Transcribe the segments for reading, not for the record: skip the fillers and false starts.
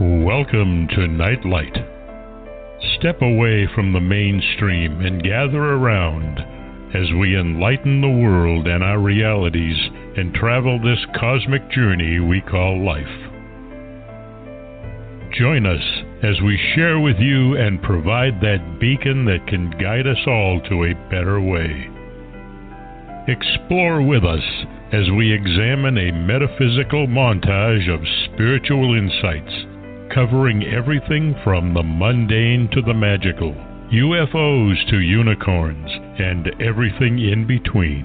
Welcome to Nightlight. Step away from the mainstream and gather around as we enlighten the world and our realities and travel this cosmic journey we call life. Join us as we share with you and provide that beacon that can guide us all to a better way. Explore with us as we examine a metaphysical montage of spiritual insights, covering everything from the mundane to the magical, UFOs to unicorns, and everything in between.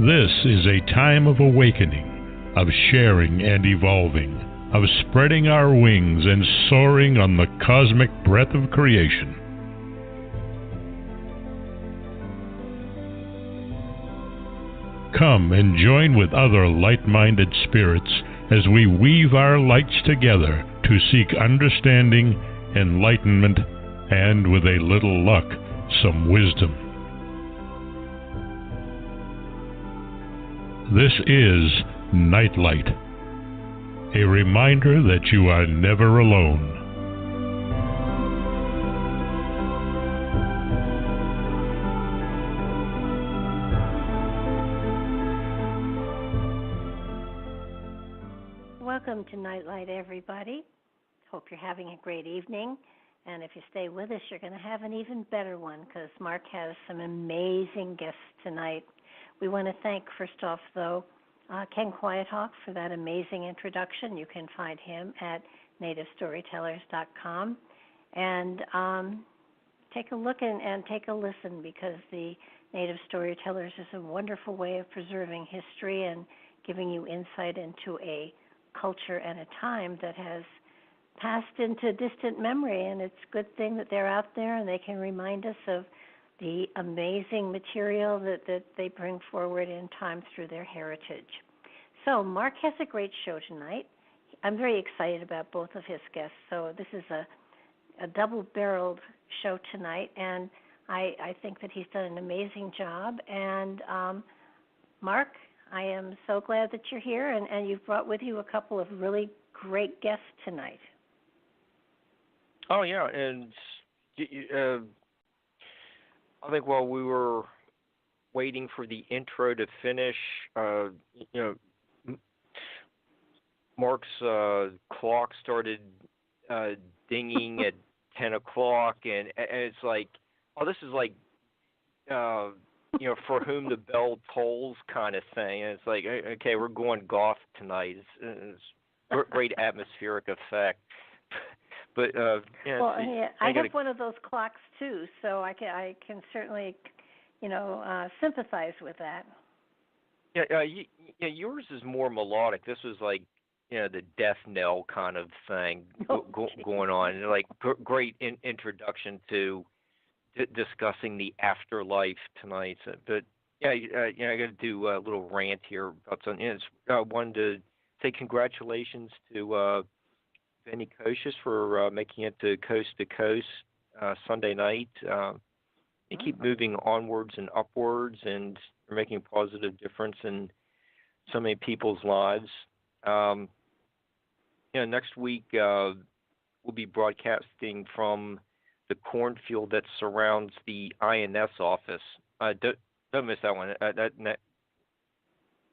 This is a time of awakening, of sharing and evolving, of spreading our wings and soaring on the cosmic breath of creation. Come and join with other light-minded spirits as we weave our lights together to seek understanding, enlightenment, and with a little luck, some wisdom. This is Nightlight, a reminder that you are never alone. Welcome to Nightlight, everybody. Hope you're having a great evening. And if you stay with us, you're going to have an even better one because Mark has some amazing guests tonight. We want to thank, first off, though, Ken Quiethawk for that amazing introduction. You can find him at nativestorytellers.com. And take a look and take a listen because the Native Storytellers is a wonderful way of preserving history and giving you insight into a culture and a time that has passed into distant memory, and it's a good thing that they're out there and they can remind us of the amazing material that they bring forward in time through their heritage. So Mark has a great show tonight. I'm very excited about both of his guests, so this is a double-barreled show tonight, and I think that he's done an amazing job. And Mark, I am so glad that you're here, and you've brought with you a couple of really great guests tonight. Oh, yeah, and I think while we were waiting for the intro to finish, Mark's clock started dinging at 10 o'clock, and it's like, oh, this is like... for whom the bell tolls kind of thing. And it's like, okay, we're going goth tonight. It's great atmospheric effect. But I have one of those clocks too, so I can certainly, sympathize with that. Yeah, yours is more melodic. This was like, the death knell kind of thing going on. And like great introduction to discussing the afterlife tonight, but I got to do a little rant here about something. I wanted to say congratulations to Benny Koshes for making it to Coast Sunday night. They keep moving onwards and upwards, and they're making a positive difference in so many people's lives. Next week we'll be broadcasting from the cornfield that surrounds the INS office. Don't miss that one.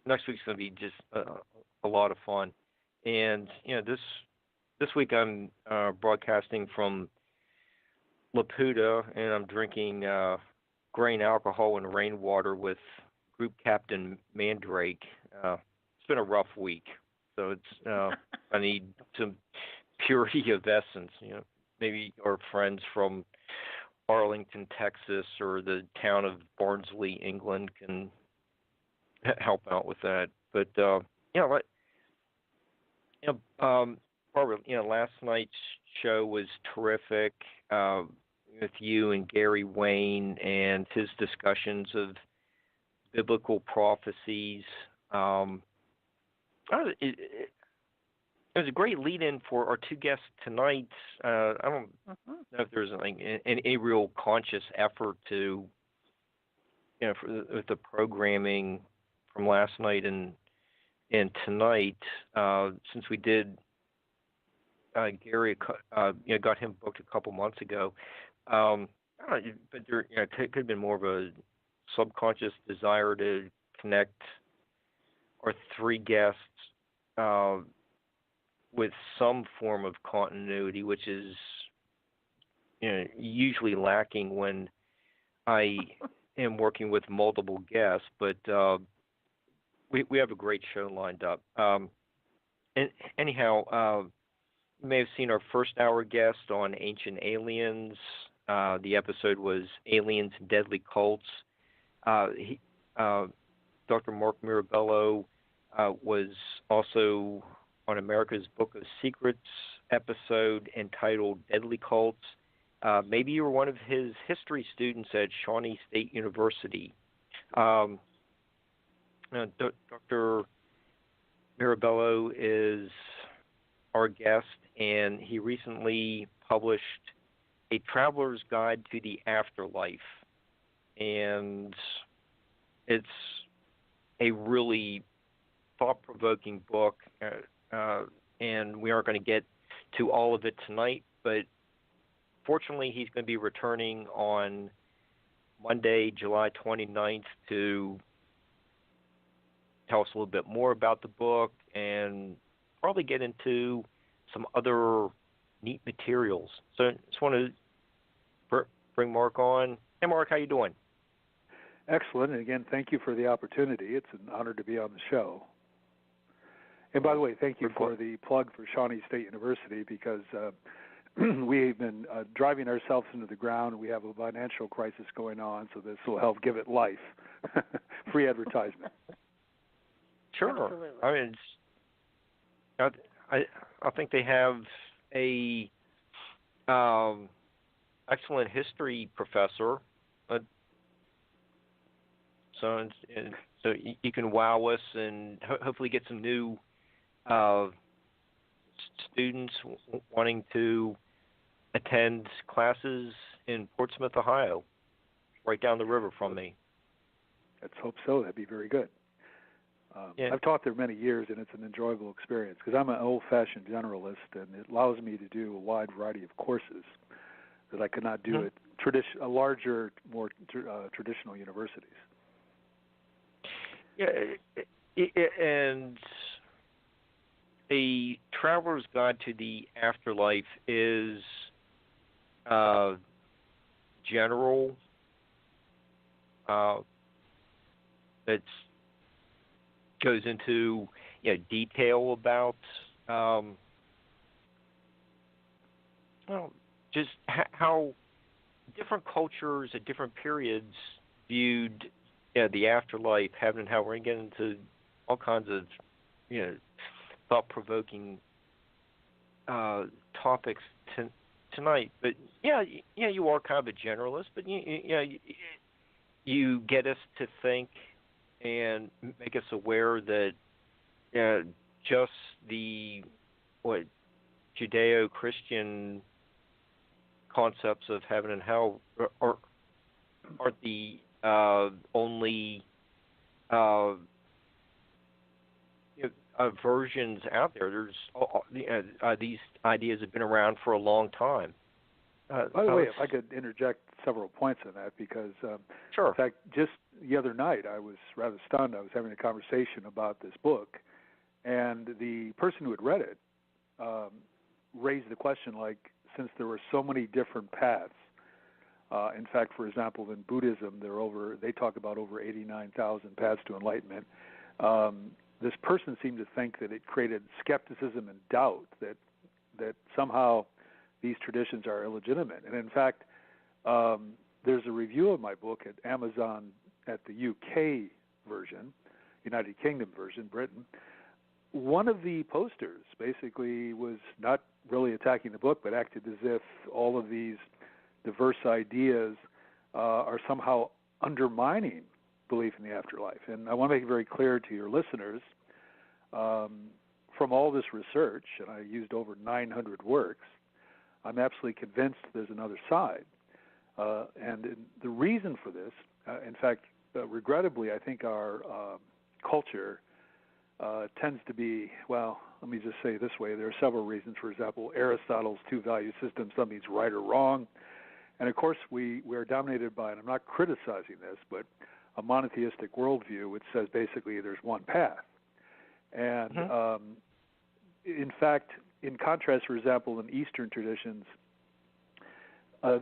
Next week's going to be just a lot of fun. And this week I'm broadcasting from Laputa, and I'm drinking grain alcohol and rainwater with Group Captain Mandrake. It's been a rough week, so it's I need some purity of essence. Maybe our friends from Arlington, Texas, or the town of Barnsley, England, can help out with that. But Barbara, last night's show was terrific with you and Gary Wayne and his discussions of biblical prophecies. It was a great lead-in for our two guests tonight. I don't know if there's any real conscious effort to, with the programming from last night and and tonight, since we did Gary, got him booked a couple months ago. I don't know, but there, could have been more of a subconscious desire to connect our three guests with some form of continuity, which is usually lacking when I am working with multiple guests. But we have a great show lined up. And anyhow, you may have seen our first hour guest on Ancient Aliens. The episode was Aliens and Deadly Cults. Dr. Mark Mirabello was also on America's Book of Secrets episode entitled Deadly Cults. Maybe you were one of his history students at Shawnee State University. Dr. Mirabello is our guest, and he recently published A Traveler's Guide to the Afterlife. And it's a really thought-provoking book, and we aren't going to get to all of it tonight, but fortunately he's going to be returning on Monday, July 29th to tell us a little bit more about the book and probably get into some other neat materials. So I just want to bring Mark on. Hey, Mark, how you doing? Excellent. And again, thank you for the opportunity. It's an honor to be on the show. And by the way, thank you for the plug for Shawnee State University, because we've been driving ourselves into the ground. We have a financial crisis going on, so this will help give it life. Free advertisement. Sure. Absolutely. I mean, I think they have a excellent history professor, so you can wow us and hopefully get some new students wanting to attend classes in Portsmouth, Ohio, right down the river from me. Let's hope so. That'd be very good. I've taught there many years, and it's an enjoyable experience because I'm an old-fashioned generalist, and it allows me to do a wide variety of courses that I could not do at larger, more traditional universities. Yeah, and A Traveler's Guide to the Afterlife is general. It goes into detail about just how different cultures at different periods viewed the afterlife, heaven and hell. We're going to get into all kinds of thought-provoking topics tonight. But you are kind of a generalist, but you get us to think and make us aware that just the Judeo-Christian concepts of heaven and hell aren't the only versions out there. There's these ideas have been around for a long time. By the way, if I could interject several points on that, because sure. In fact, just the other night I was rather stunned. I was having a conversation about this book, and the person who had read it raised the question, like, since there were so many different paths, in fact, for example, in Buddhism, they talk about over 89,000 paths to enlightenment. This person seemed to think that it created skepticism and doubt that somehow these traditions are illegitimate. And in fact, there's a review of my book at Amazon at the UK version, United Kingdom version, Britain. One of the posters basically was not really attacking the book, but acted as if all of these diverse ideas are somehow undermining belief in the afterlife. And I want to make it very clear to your listeners, from all this research, and I used over 900 works, I'm absolutely convinced there's another side. And the reason for this, in fact, regrettably, I think our culture tends to be, well, let me just say it this way. There are several reasons. For example, Aristotle's two-value system, some means right or wrong. And, of course, we are dominated by, and I'm not criticizing this, but a monotheistic worldview which says basically there's one path. And, in fact, in contrast, for example, in Eastern traditions,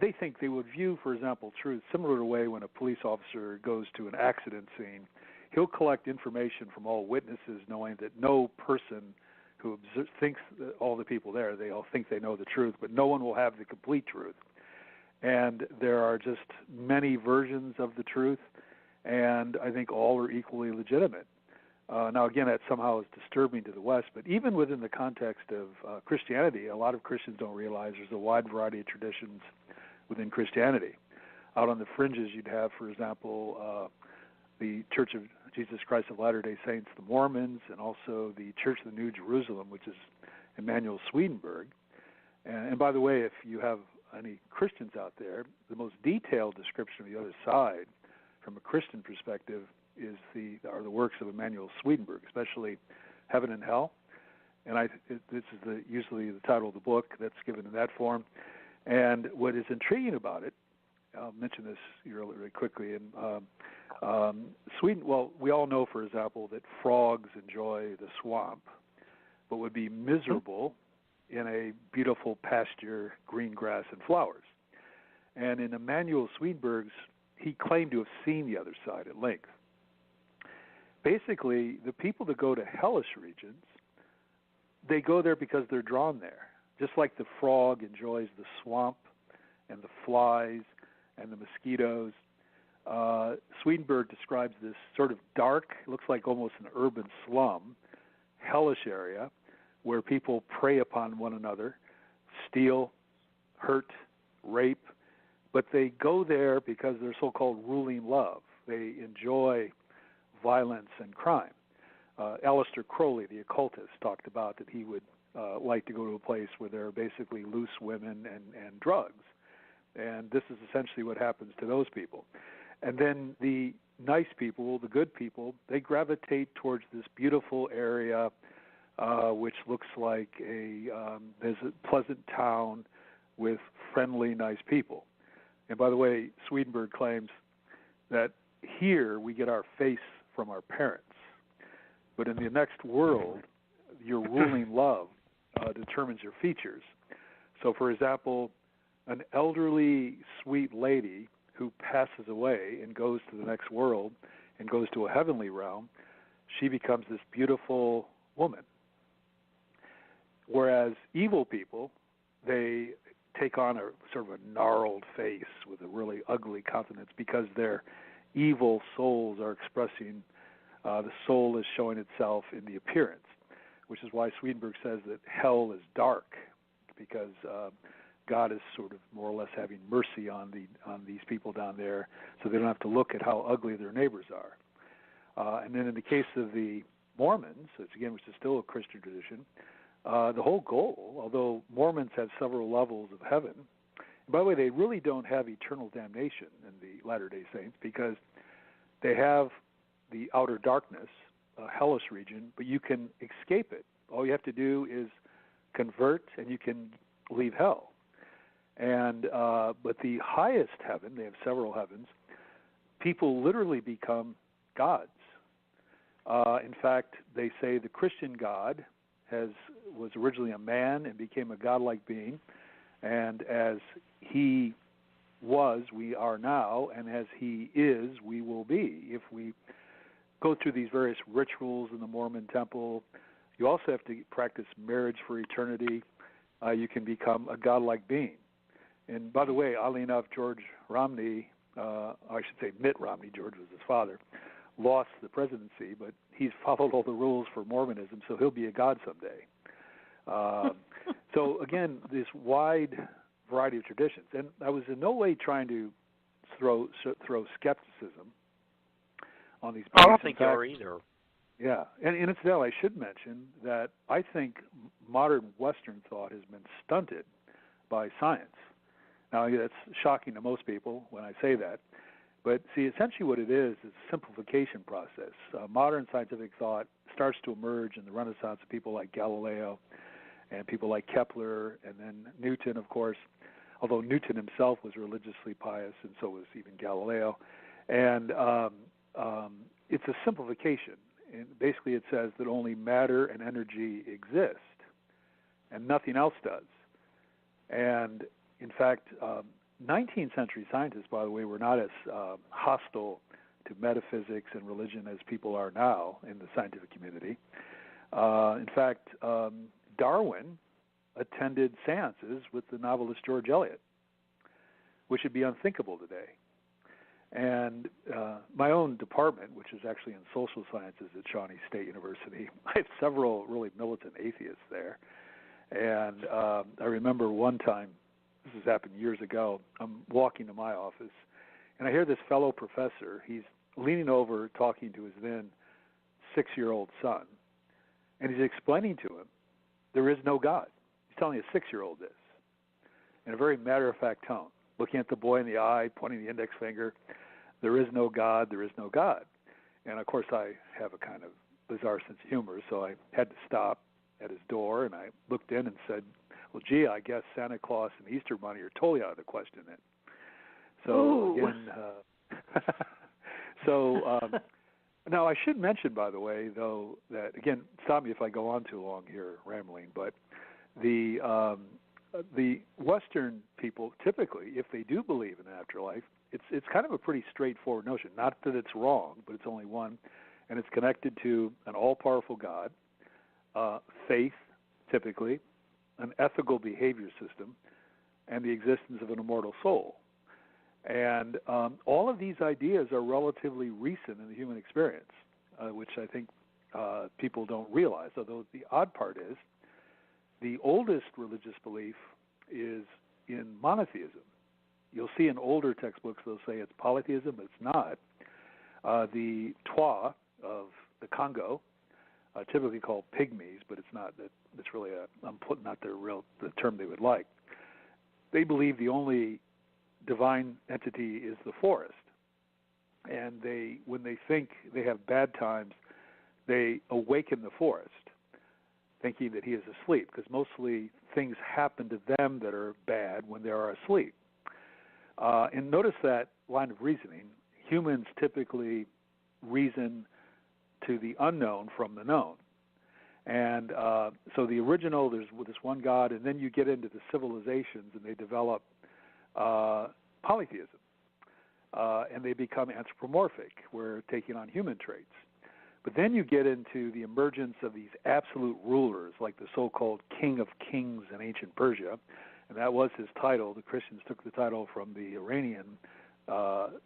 they think they would view, for example, truth similar to the way when a police officer goes to an accident scene. He'll collect information from all witnesses, knowing that no person who thinks that all the people there, they all think they know the truth, but no one will have the complete truth. And there are just many versions of the truth, and I think all are equally legitimate. Now, again, that somehow is disturbing to the West, but even within the context of Christianity, a lot of Christians don't realize there's a wide variety of traditions within Christianity. Out on the fringes, you'd have, for example, the Church of Jesus Christ of Latter-day Saints, the Mormons, and also the Church of the New Jerusalem, which is Emanuel Swedenborg. And by the way, if you have any Christians out there, the most detailed description of the other side from a Christian perspective are the works of Emanuel Swedenborg, especially Heaven and Hell. And this is usually the title of the book that's given in that form. And what is intriguing about it, I'll mention this really quickly. And Sweden, well, we all know, for example, that frogs enjoy the swamp, but would be miserable in a beautiful pasture, green grass, and flowers. And in Emanuel Swedenborg's, he claimed to have seen the other side at length. Basically, the people that go to hellish regions, they go there because they're drawn there. Just like the frog enjoys the swamp and the flies and the mosquitoes, Swedenborg describes this sort of dark, looks like almost an urban slum, hellish area where people prey upon one another, steal, hurt, rape, but they go there because they're so-called ruling love. They enjoy violence and crime. Aleister Crowley, the occultist, talked about that he would like to go to a place where there are basically loose women and drugs. And this is essentially what happens to those people. And then the nice people, the good people, they gravitate towards this beautiful area which looks like there's a pleasant town with friendly, nice people. And by the way, Swedenborg claims that here we get our face from our parents. But in the next world, your ruling love determines your features. So, for example, an elderly, sweet lady who passes away and goes to the next world and goes to a heavenly realm, she becomes this beautiful woman. Whereas evil people, they take on a sort of a gnarled face with a really ugly countenance because their evil souls are expressing, the soul is showing itself in the appearance, which is why Swedenborg says that hell is dark, because God is sort of more or less having mercy on these people down there, so they don't have to look at how ugly their neighbors are. And then in the case of the Mormons, which is still a Christian tradition, the whole goal, although Mormons have several levels of heaven, and by the way, they really don't have eternal damnation in the Latter-day Saints because they have the outer darkness, a hellish region, but you can escape it. All you have to do is convert, and you can leave hell. And but the highest heaven, they have several heavens, people literally become gods. In fact, they say the Christian God was originally a man and became a godlike being, and as he was, we are now, and as he is, we will be. If we go through these various rituals in the Mormon temple, you also have to practice marriage for eternity. You can become a godlike being. And by the way, oddly enough, George Romney, I should say Mitt Romney, George was his father, lost the presidency, but he's followed all the rules for Mormonism, so he'll be a god someday. So again, this wide variety of traditions. And I was in no way trying to throw skepticism on these beliefs. I don't think you are either. Yeah, and incidentally, I should mention that I think modern Western thought has been stunted by science. Now, that's shocking to most people when I say that, But see, essentially what it is a simplification process. Modern scientific thought starts to emerge in the Renaissance of people like Galileo and people like Kepler, and then Newton, of course, although Newton himself was religiously pious, and so was even Galileo. And it's a simplification. And basically it says that only matter and energy exist, and nothing else does. And in fact, 19th century scientists, by the way, were not as hostile to metaphysics and religion as people are now in the scientific community. In fact, Darwin attended seances with the novelist George Eliot, which would be unthinkable today. And my own department, which is actually in social sciences at Shawnee State University, I have several really militant atheists there. And I remember one time, this has happened years ago, I'm walking to my office, and I hear this fellow professor. He's leaning over talking to his then 6-year-old son, and he's explaining to him there is no God. He's telling a 6-year-old this in a very matter-of-fact tone, looking at the boy in the eye, pointing the index finger. There is no God, there is no God. And, of course, I have a kind of bizarre sense of humor, so I had to stop at his door, and I looked in and said, well, gee, I guess Santa Claus and Easter Bunny are totally out of the question then. So, again, now I should mention, by the way, though, that, again, stop me if I go on too long here rambling, but the Western people typically, if they do believe in an afterlife, it's kind of a pretty straightforward notion. Not that it's wrong, but it's only one, and it's connected to an all-powerful God, faith, typically, an ethical behavior system, and the existence of an immortal soul. And all of these ideas are relatively recent in the human experience, which I think people don't realize, although the odd part is the oldest religious belief is in monotheism. You'll see in older textbooks they'll say it's polytheism, but it's not. The Twa of the Congo, typically called pygmies, but it's not. It's really not the term they would like. They believe the only divine entity is the forest, and when they think they have bad times, they awaken the forest, thinking that he is asleep, because mostly things happen to them that are bad when they are asleep. And notice that line of reasoning. Humans typically reason to the unknown from the known. And so the original, there's this one God, and then you get into the civilizations, and they develop polytheism. And they become anthropomorphic, where taking on human traits. But then you get into the emergence of these absolute rulers, like the so-called King of Kings in ancient Persia, and that was his title. The Christians took the title from the Iranian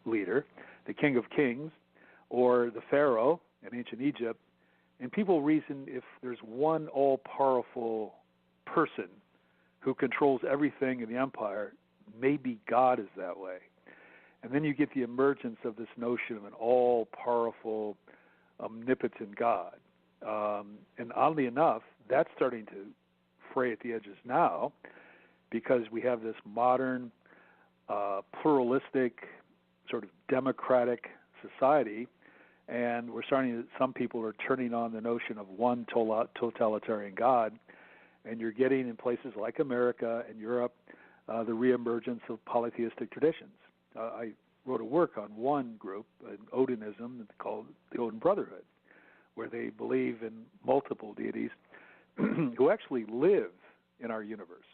leader, the King of Kings, or the Pharaoh in ancient Egypt. And people reason if there's one all-powerful person who controls everything in the empire, maybe God is that way. And then you get the emergence of this notion of an all-powerful, omnipotent God. And oddly enough, that's starting to fray at the edges now, because we have this modern, pluralistic, sort of democratic society, and some people are turning on the notion of one totalitarian God, and you're getting in places like America and Europe the reemergence of polytheistic traditions. I wrote a work on one group, Odinism, called the Odin Brotherhood, where they believe in multiple deities who actually live in our universe.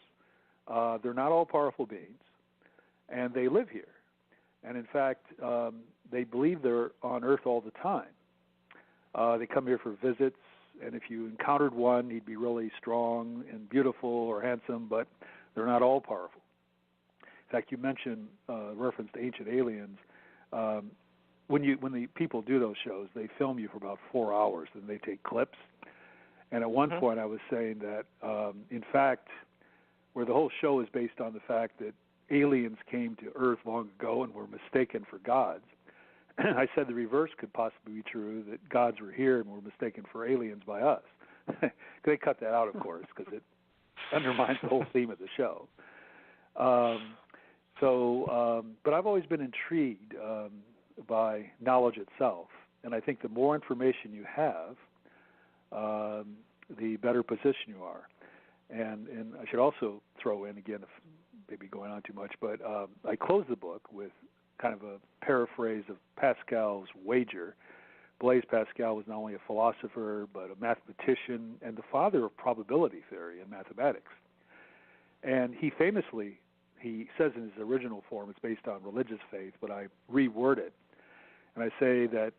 They're not all powerful beings, and they live here. And in fact, they believe they're on Earth all the time. They come here for visits, and if you encountered one, he'd be really strong and beautiful or handsome, but they're not all powerful. In fact, you mentioned reference to Ancient Aliens. When the people do those shows, they film you for about 4 hours, and they take clips. And at one point, I was saying that, in fact, where the whole show is based on the fact that aliens came to Earth long ago and were mistaken for gods, I said the reverse could possibly be true, that gods were here and were mistaken for aliens by us. They cut that out, of course, because it undermines the whole theme of the show. But I've always been intrigued. by knowledge itself. And I think the more information you have, the better position you are. And I should also throw in, again, if maybe going on too much, but I close the book with kind of a paraphrase of Pascal's wager. Blaise Pascal was not only a philosopher, but a mathematician and the father of probability theory in mathematics. And he famously, he says in his original form, it's based on religious faith, but I reword it. And I say that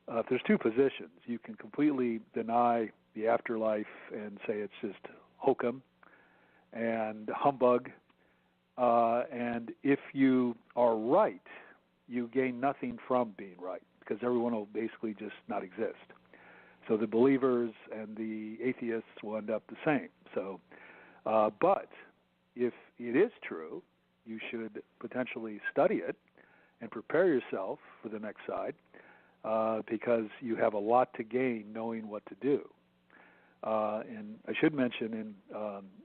if there's two positions, you can completely deny the afterlife and say it's just hokum and humbug. And if you are right, you gain nothing from being right, because everyone will basically just not exist. So the believers and the atheists will end up the same. So, but if it is true, you should potentially study it and prepare yourself for the next side, because you have a lot to gain knowing what to do. And I should mention in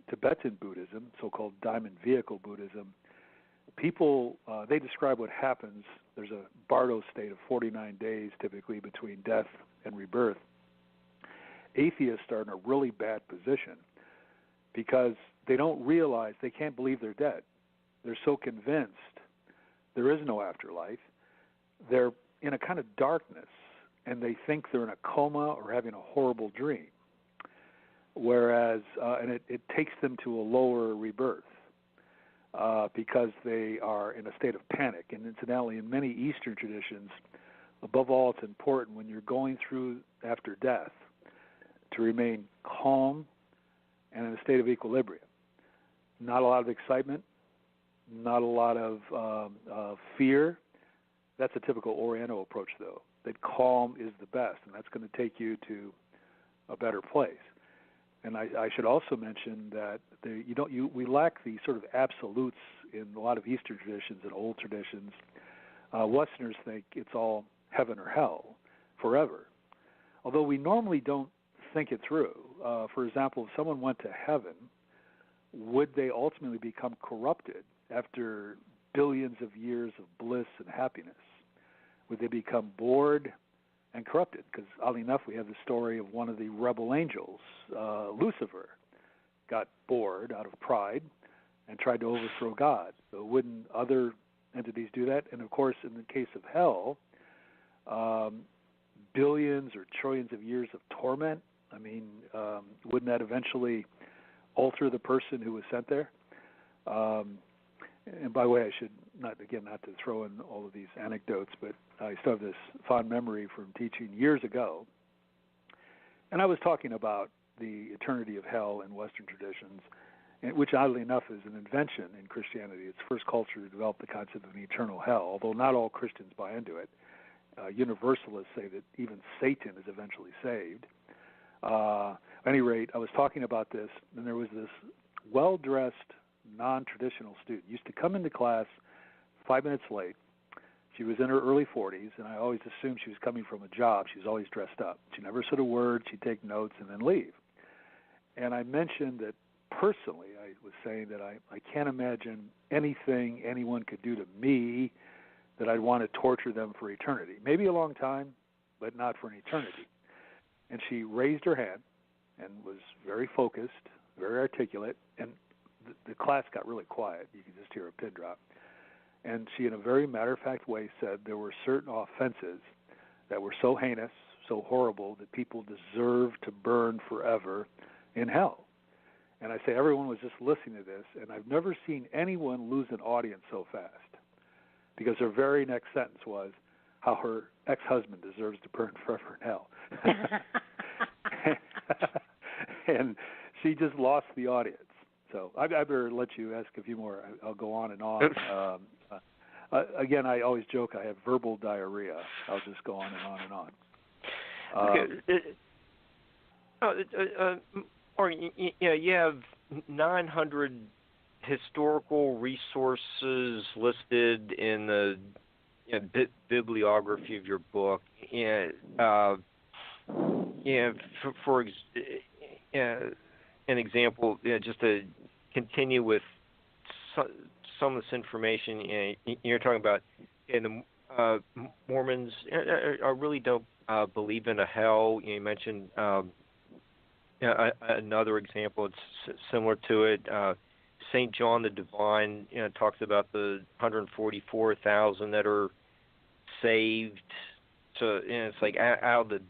Tibetan Buddhism, so-called diamond vehicle Buddhism, people, they describe what happens. There's a bardo state of 49 days typically between death and rebirth. Atheists are in a really bad position because they don't realize, they can't believe they're dead. They're so convinced there is no afterlife. They're in a kind of darkness, and they think they're in a coma or having a horrible dream. Whereas, and it takes them to a lower rebirth because they are in a state of panic. And incidentally, in many Eastern traditions, above all, it's important when you're going through after death to remain calm and in a state of equilibrium. Not a lot of excitement, not a lot of fear. That's a typical Oriental approach, though. That calm is the best, and that's going to take you to a better place. And I should also mention that we lack the sort of absolutes in a lot of Eastern traditions and old traditions. Westerners think it's all heaven or hell forever, although we normally don't think it through. For example, if someone went to heaven, would they ultimately become corrupted after billions of years of bliss and happiness? Would they become bored and corrupted? Because oddly enough, we have the story of one of the rebel angels, Lucifer, got bored out of pride and tried to overthrow God. So wouldn't other entities do that? And of course, in the case of hell, billions or trillions of years of torment, I mean, wouldn't that eventually alter the person who was sent there? And by the way, I should not to throw in all of these anecdotes, but I still have this fond memory from teaching years ago. And I was talking about the eternity of hell in Western traditions, which oddly enough is an invention in Christianity. It's the first culture to develop the concept of an eternal hell, although not all Christians buy into it. Universalists say that even Satan is eventually saved. At any rate, I was talking about this, and there was this well-dressed, non-traditional student. Used to come into class 5 minutes late. She was in her early 40s, and I always assumed she was coming from a job. She was always dressed up. She never said a word. She'd take notes and then leave. And I mentioned that personally, I was saying that I can't imagine anything anyone could do to me that I'd want to torture them for eternity. Maybe a long time, but not for an eternity. And she raised her hand and was very focused, very articulate, and the class got really quiet. You could just hear a pin drop. And she, in a very matter-of-fact way, said there were certain offenses that were so heinous, so horrible, that people deserve to burn forever in hell. And I say everyone was just listening to this, and I've never seen anyone lose an audience so fast, because her very next sentence was how her ex-husband deserves to burn forever in hell. And she just lost the audience. So I better let you ask a few more. I'll go on and on. Again, I always joke I have verbal diarrhea. I'll just go on and on and on. Or you have 900 historical resources listed in the bibliography of your book. For an example, just to continue with some of this information, you're talking about Mormons really don't believe in a hell. You mentioned another example. It's similar to it. St. John the Divine, talks about the 144,000 that are saved. So it's like out of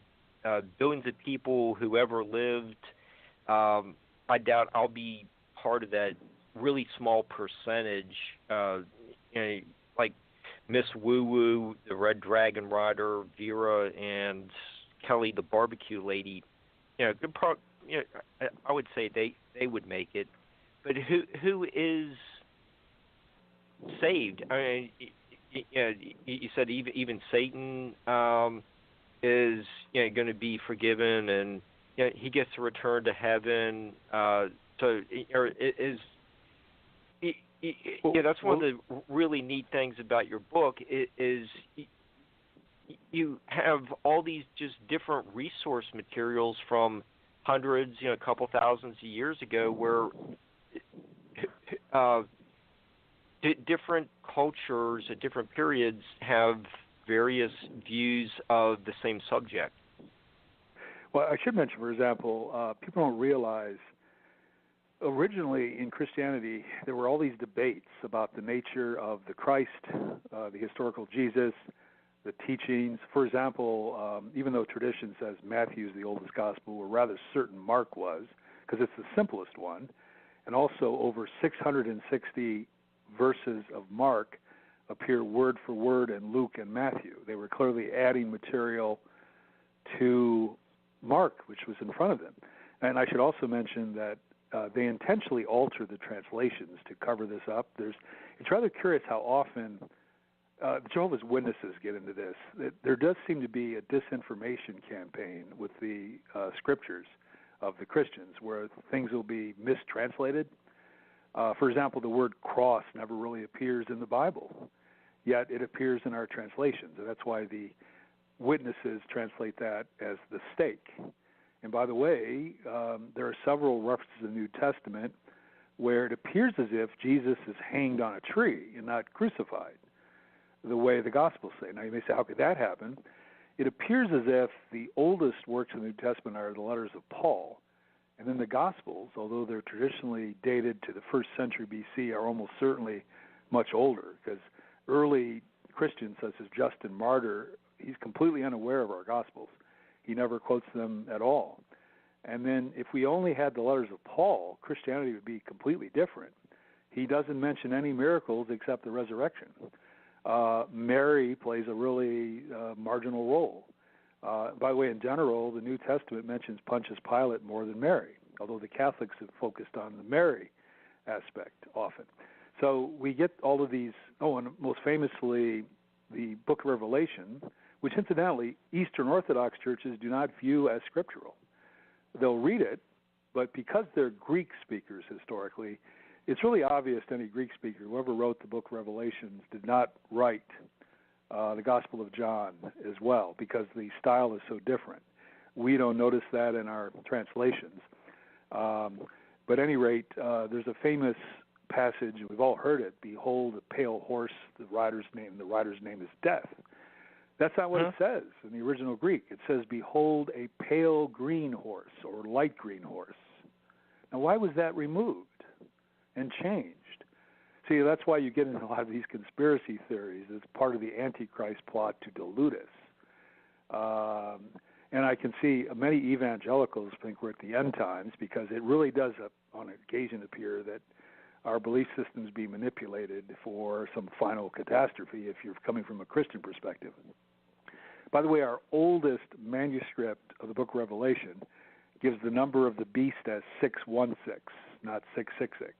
the billions of people who ever lived, I doubt I'll be part of that really small percentage. Like Miss Woo Woo, the Red Dragon Rider, Vera, and Kelly the Barbecue Lady. I would say they would make it. But who is saved? I mean, you said even Satan is going to be forgiven, and he gets to return to heaven. That's one of the really neat things about your book is you have all these just different resource materials from hundreds, a couple thousands of years ago, where different cultures at different periods have various views of the same subject. Well, I should mention, for example, people don't realize originally in Christianity there were all these debates about the nature of the Christ, the historical Jesus, the teachings. For example, even though tradition says Matthew's the oldest gospel, we're rather certain Mark was, because it's the simplest one. And also over 660 verses of Mark appear word for word in Luke and Matthew. They were clearly adding material to Mark, which was in front of them. And I should also mention that they intentionally altered the translations to cover this up. It's rather curious how often Jehovah's Witnesses get into this. There does seem to be a disinformation campaign with the scriptures of the Christians, where things will be mistranslated. For example, the word cross never really appears in the Bible, yet it appears in our translations, and that's why the witnesses translate that as the stake. And by the way, there are several references in the New Testament where it appears as if Jesus is hanged on a tree and not crucified, the way the Gospels say. Now, you may say, how could that happen? It appears as if the oldest works in the New Testament are the letters of Paul, and then the Gospels, although they're traditionally dated to the 1st century BC, are almost certainly much older, because early Christians such as Justin Martyr, he's completely unaware of our Gospels. He never quotes them at all. And then if we only had the letters of Paul, Christianity would be completely different. He doesn't mention any miracles except the resurrection. Mary plays a really marginal role. By the way, in general, the New Testament mentions Pontius Pilate more than Mary, although the Catholics have focused on the Mary aspect often. So we get all of these, and most famously, the Book of Revelation, which incidentally, Eastern Orthodox churches do not view as scriptural. They'll read it, but because they're Greek speakers historically, it's really obvious to any Greek speaker, whoever wrote the Book of Revelations did not write the Gospel of John as well, because the style is so different. We don't notice that in our translations. But at any rate, there's a famous passage, and we've all heard it, behold a pale horse, the rider's name is Death. That's not what it says in the original Greek. It says, behold a pale green horse, or light green horse. Now, why was that removed and changed? See, that's why you get into a lot of these conspiracy theories. It's part of the Antichrist plot to delude us. And I can see many evangelicals think we're at the end times, because it really does, on occasion, appear that our belief systems be manipulated for some final catastrophe if you're coming from a Christian perspective. By the way, our oldest manuscript of the Book of Revelation gives the number of the beast as 616, not 666.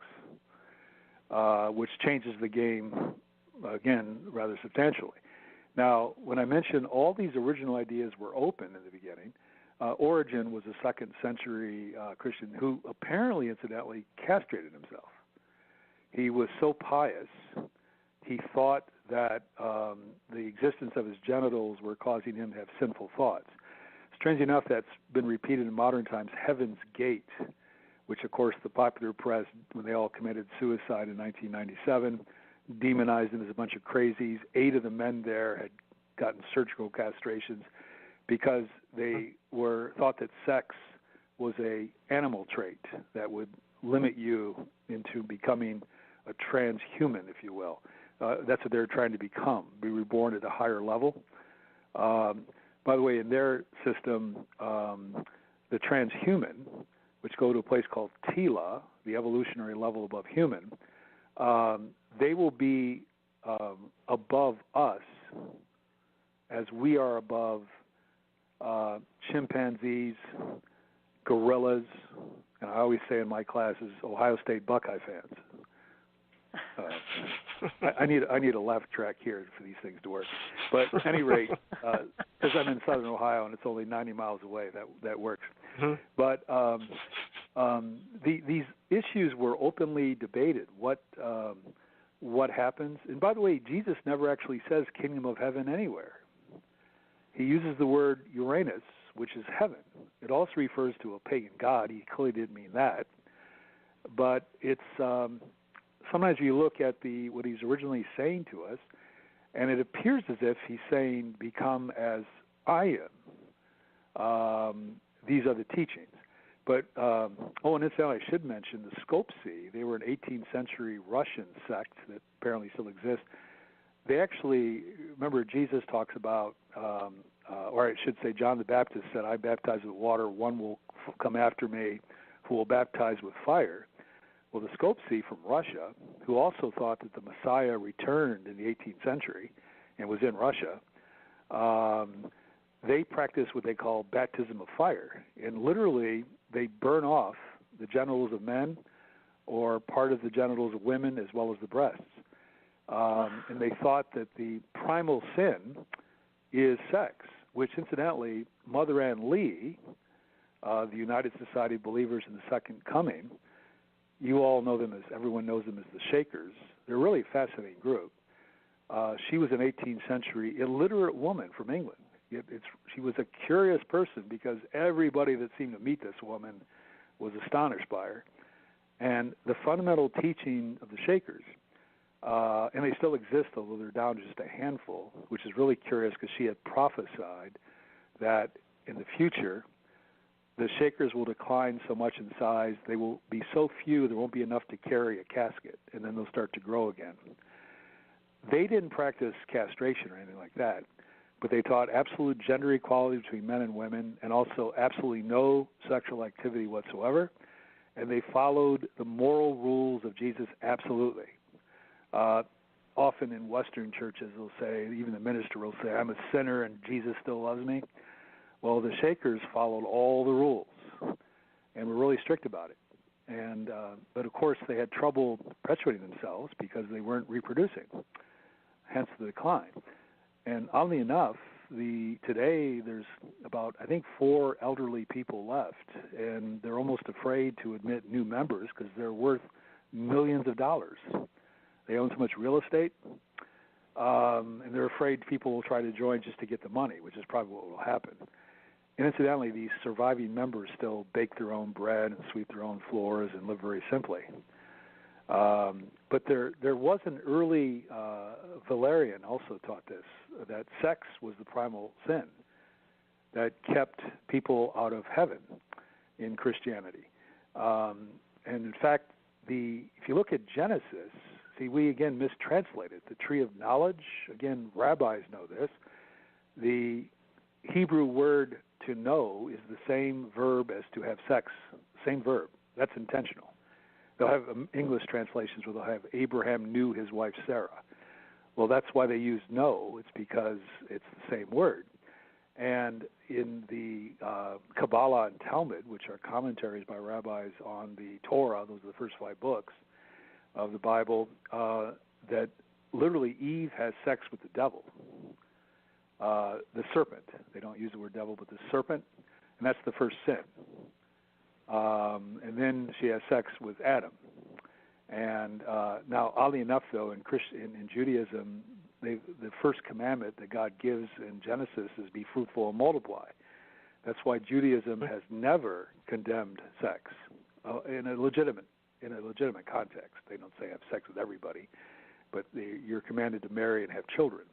Which changes the game, again, rather substantially. Now, when I mentioned all these original ideas were open in the beginning, Origen was a 2nd century Christian who apparently, incidentally, castrated himself. He was so pious, he thought that the existence of his genitals were causing him to have sinful thoughts. Strangely enough, that's been repeated in modern times, Heaven's Gate, which, of course, the popular press, when they all committed suicide in 1997, demonized them as a bunch of crazies. 8 of the men there had gotten surgical castrations because they thought that sex was a animal trait that would limit you into becoming a transhuman, if you will. That's what they're trying to become, be reborn at a higher level. By the way, in their system, the transhuman, which go to a place called Tila, the evolutionary level above human, they will be above us as we are above chimpanzees, gorillas, and I always say in my classes, Ohio State Buckeye fans. I need a laugh track here for these things to work. But at any rate, because I'm in southern Ohio and it's only 90 miles away, that works. Mm-hmm. But these issues were openly debated. What happens? And by the way, Jesus never actually says kingdom of heaven anywhere. He uses the word Uranus, which is heaven. It also refers to a pagan god. He clearly didn't mean that. But it's sometimes you look at what he's originally saying to us, and it appears as if he's saying, become as I am. These are the teachings. But, and incidentally, I should mention the Skopci. They were an 18th century Russian sect that apparently still exists. They actually, remember Jesus talks about, or I should say John the Baptist said, I baptize with water, one will come after me who will baptize with fire. Well, the Skopci from Russia, who also thought that the Messiah returned in the 18th century and was in Russia, they practice what they call baptism of fire. And literally, they burn off the genitals of men or part of the genitals of women as well as the breasts. And they thought that the primal sin is sex, which incidentally, Mother Ann Lee, the United Society of Believers in the Second Coming, you all know them everyone knows them as the Shakers. They're really a fascinating group. She was an 18th century illiterate woman from England. She was a curious person because everybody that seemed to meet this woman was astonished by her. And the fundamental teaching of the Shakers, and they still exist, although they're down to just a handful, which is really curious because she had prophesied that in the future, the Shakers will decline so much in size, they will be so few, there won't be enough to carry a casket, and then they'll start to grow again. They didn't practice castration or anything like that, but they taught absolute gender equality between men and women and also absolutely no sexual activity whatsoever, and they followed the moral rules of Jesus absolutely. Often in Western churches, they'll say, even the minister will say, I'm a sinner and Jesus still loves me. Well, the Shakers followed all the rules and were really strict about it. And but, of course, they had trouble perpetuating themselves because they weren't reproducing, hence the decline. And oddly enough, today there's about, I think, 4 elderly people left, and they're almost afraid to admit new members because they're worth millions of dollars. They own so much real estate, and they're afraid people will try to join just to get the money, which is probably what will happen. And incidentally, these surviving members still bake their own bread and sweep their own floors and live very simply. But there was an early, Valerian also taught this, that sex was the primal sin that kept people out of heaven in Christianity. And in fact, if you look at Genesis, see, we again mistranslated the tree of knowledge. Again, rabbis know this. The Hebrew word to know is the same verb as to have sex, same verb. That's intentional. They'll have English translations where they'll have Abraham knew his wife Sarah. Well, that's why they use know. It's because it's the same word. And in the Kabbalah and Talmud, which are commentaries by rabbis on the Torah, those are the first 5 books of the Bible, that literally Eve has sex with the devil, the serpent. They don't use the word devil, but the serpent, and that's the first sin. And then she has sex with Adam. And now, oddly enough, though, in Judaism, the first commandment that God gives in Genesis is be fruitful and multiply. That's why Judaism has never condemned sex in a legitimate context. They don't say have sex with everybody. but you're commanded to marry and have children.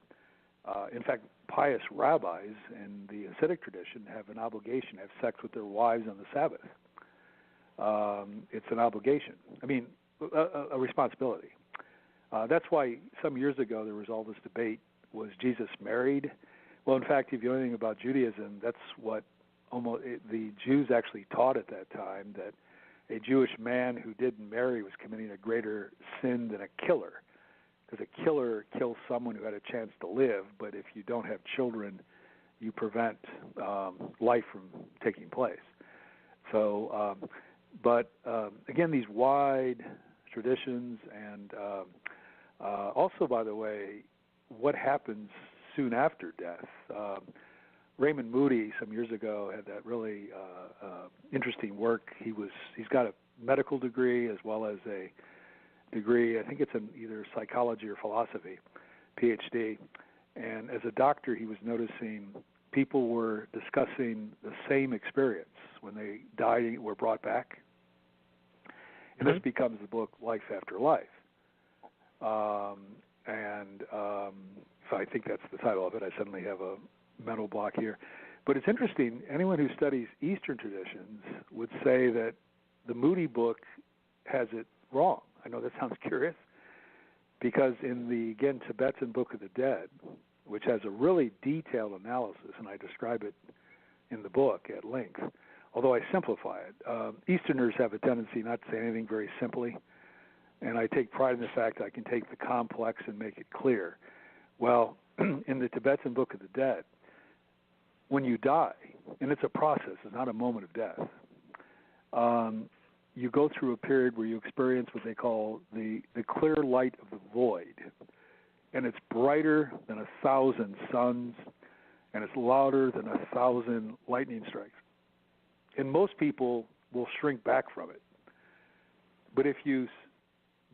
In fact, pious rabbis in the Hasidic tradition have an obligation to have sex with their wives on the Sabbath. It's an obligation. I mean, a responsibility. That's why some years ago there was all this debate, was Jesus married? Well, in fact, if you know anything about Judaism, that's what the Jews actually taught at that time, that a Jewish man who didn't marry was committing a greater sin than a killer, because a killer kills someone who had a chance to live, but if you don't have children, you prevent life from taking place. So, again, these wide traditions, and also, by the way, what happens soon after death. Raymond Moody some years ago had that really interesting work. He's got a medical degree as well as a degree, I think it's in either psychology or philosophy, PhD. And as a doctor, he was noticing people were discussing the same experience when they died, were brought back. And this becomes the book Life After Life. So I think that's the title of it. I suddenly have a mental block here. But it's interesting, anyone who studies Eastern traditions would say that the Moody book has it wrong. I know that sounds curious, because in the, again, Tibetan Book of the Dead, which has a really detailed analysis, and I describe it in the book at length, although I simplify it. Easterners have a tendency not to say anything very simply, and I take pride in the fact that I can take the complex and make it clear. Well, in the Tibetan Book of the Dead, when you die, and it's a process, it's not a moment of death, you go through a period where you experience what they call the clear light of the void. And it's brighter than 1,000 suns, and it's louder than 1,000 lightning strikes. And most people will shrink back from it. But if you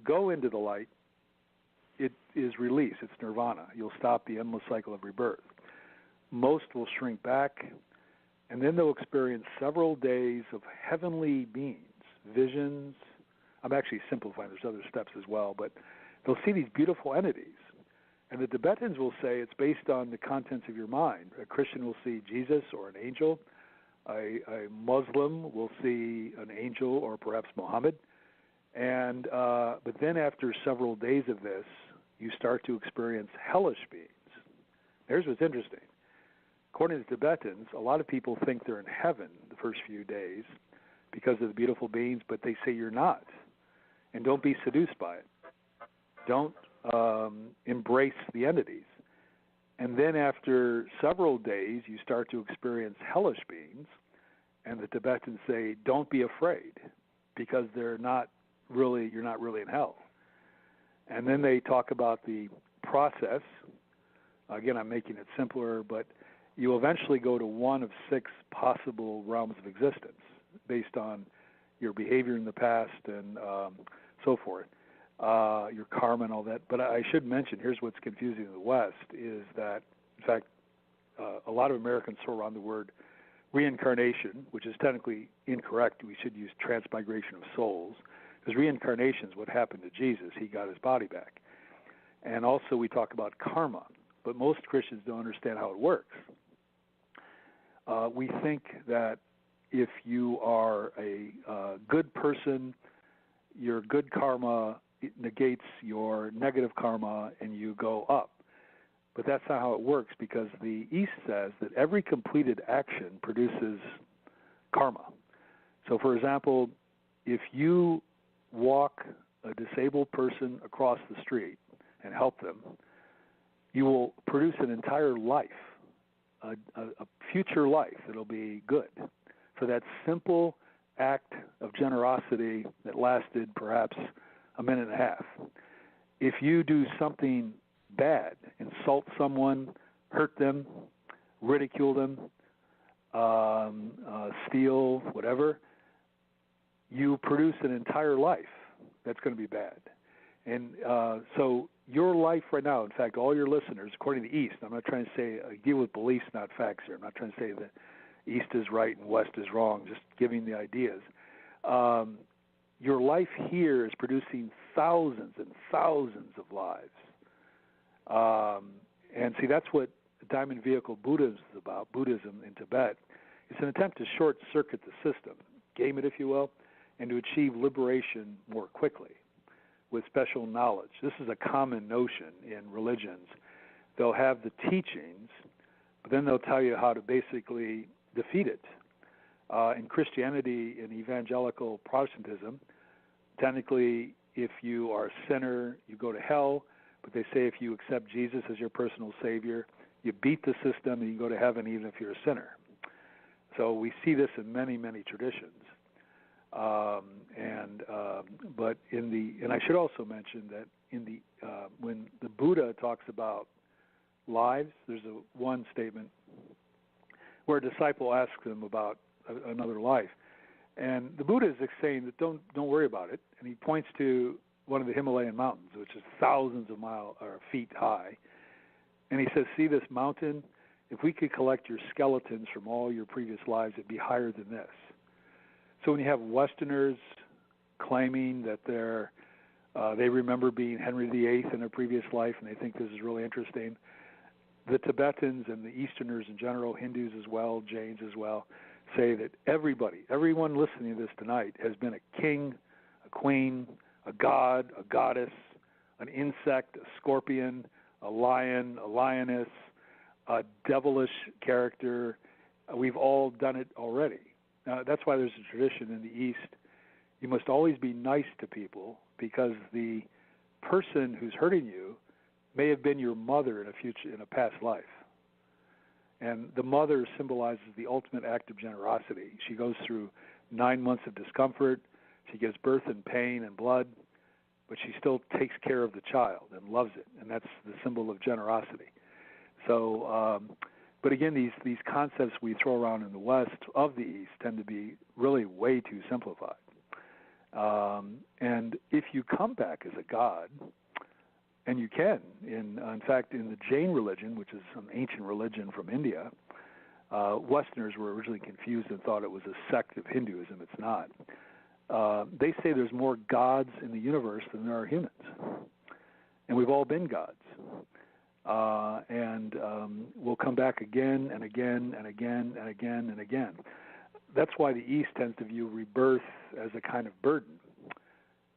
go into the light, it is release. It's nirvana. You'll stop the endless cycle of rebirth. Most will shrink back, and then they'll experience several days of heavenly beings, visions. I'm actually simplifying. There's other steps as well, but they'll see these beautiful entities. And the Tibetans will say it's based on the contents of your mind. A Christian will see Jesus or an angel. A Muslim will see an angel or perhaps Muhammad. And but then after several days of this, you start to experience hellish beings. Here's what's interesting. According to Tibetans, a lot of people think they're in heaven the first few days because of the beautiful beings, but they say you're not. And don't be seduced by it. Don't embrace the entities. And then after several days, you start to experience hellish beings, and the Tibetans say, don't be afraid, because you're not really in hell. And then they talk about the process. Again, I'm making it simpler, but you eventually go to one of 6 possible realms of existence based on your behavior in the past and so forth. Your karma and all that. But I should mention, here's what's confusing in the West, is that, in fact, a lot of Americans throw around the word reincarnation, which is technically incorrect. We should use transmigration of souls, because reincarnation is what happened to Jesus. He got his body back. And also we talk about karma, but most Christians don't understand how it works. We think that if you are a good person, your good karma negates your negative karma and you go up. But that's not how it works, because the East says that every completed action produces karma. So, for example, if you walk a disabled person across the street and help them, you will produce an entire life, a future life that'll be good, for that simple act of generosity that lasted perhaps a minute and a half. If you do something bad, insult someone, hurt them, ridicule them, steal, whatever, you produce an entire life that's going to be bad. And so your life right now, in fact, all your listeners, according to the East, I'm not trying to say, I deal with beliefs, not facts here. I'm not trying to say that East is right and West is wrong, just giving the ideas. your life here is producing thousands and thousands of lives. And see, that's what Diamond Vehicle Buddhism is about, Buddhism in Tibet. It's an attempt to short-circuit the system, game it, if you will, and to achieve liberation more quickly with special knowledge. This is a common notion in religions. They'll have the teachings, but then they'll tell you how to basically defeat it. In Christianity and evangelical Protestantism, technically, if you are a sinner, you go to hell, but they say if you accept Jesus as your personal Savior, you beat the system and you go to heaven even if you're a sinner. So we see this in many, many traditions. But and I should also mention that when the Buddha talks about lives, there's one statement where a disciple asks him about another life, and the Buddha is saying that don't worry about it, and he points to one of the Himalayan mountains, which is thousands of feet high, and he says, see this mountain? If we could collect your skeletons from all your previous lives, it'd be higher than this. So when you have Westerners claiming that they remember being Henry VIII in their previous life, and they think this is really interesting, the Tibetans and the Easterners in general, Hindus as well, Jains as well, say that everyone listening to this tonight has been a king, a queen, a god, a goddess, an insect, a scorpion, a lion, a lioness, a devilish character. We've all done it already. That's why there's a tradition in the East. You must always be nice to people because the person who's hurting you may have been your mother in a past life. And the mother symbolizes the ultimate act of generosity. She goes through 9 months of discomfort. She gives birth in pain and blood, but she still takes care of the child and loves it, and that's the symbol of generosity. So, but again, these concepts we throw around in the West of the East tend to be really way too simplified. And if you come back as a god, and you can, in fact, in the Jain religion, which is an ancient religion from India, Westerners were originally confused and thought it was a sect of Hinduism. It's not. They say there's more gods in the universe than there are humans, and we've all been gods. And we'll come back again and again and again and again and again. That's why the East tends to view rebirth as a kind of burden,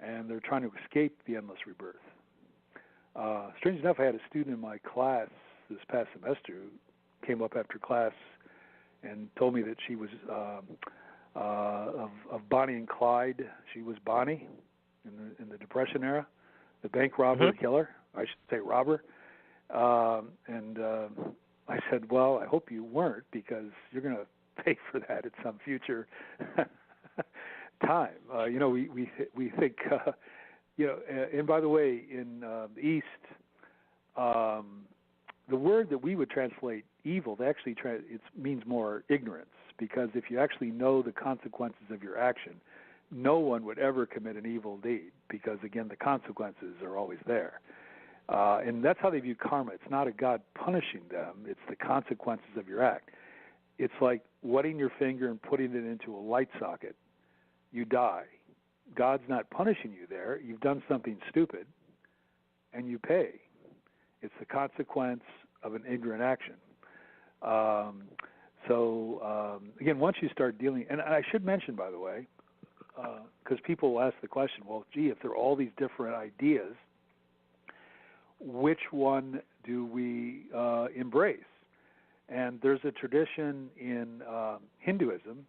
and they're trying to escape the endless rebirth. Strange enough, I had a student in my class this past semester who came up after class and told me that she was of Bonnie and Clyde. She was Bonnie in the Depression era, the bank robber killer, I should say robber. And I said, well, I hope you weren't, because you're going to pay for that at some future time. We think, and by the way, in the East, the word that we would translate evil, they actually it means more ignorance, because if you actually know the consequences of your action, no one would ever commit an evil deed, because, again, the consequences are always there. And that's how they view karma. It's not a God punishing them. It's the consequences of your act. It's like wetting your finger and putting it into a light socket. You die. God's not punishing you there. You've done something stupid, and you pay. It's the consequence of an ignorant action. Again, once you start dealing, and I should mention, by the way, because people will ask the question, well, gee, if there are all these different ideas, which one do we embrace? And there's a tradition in Hinduism,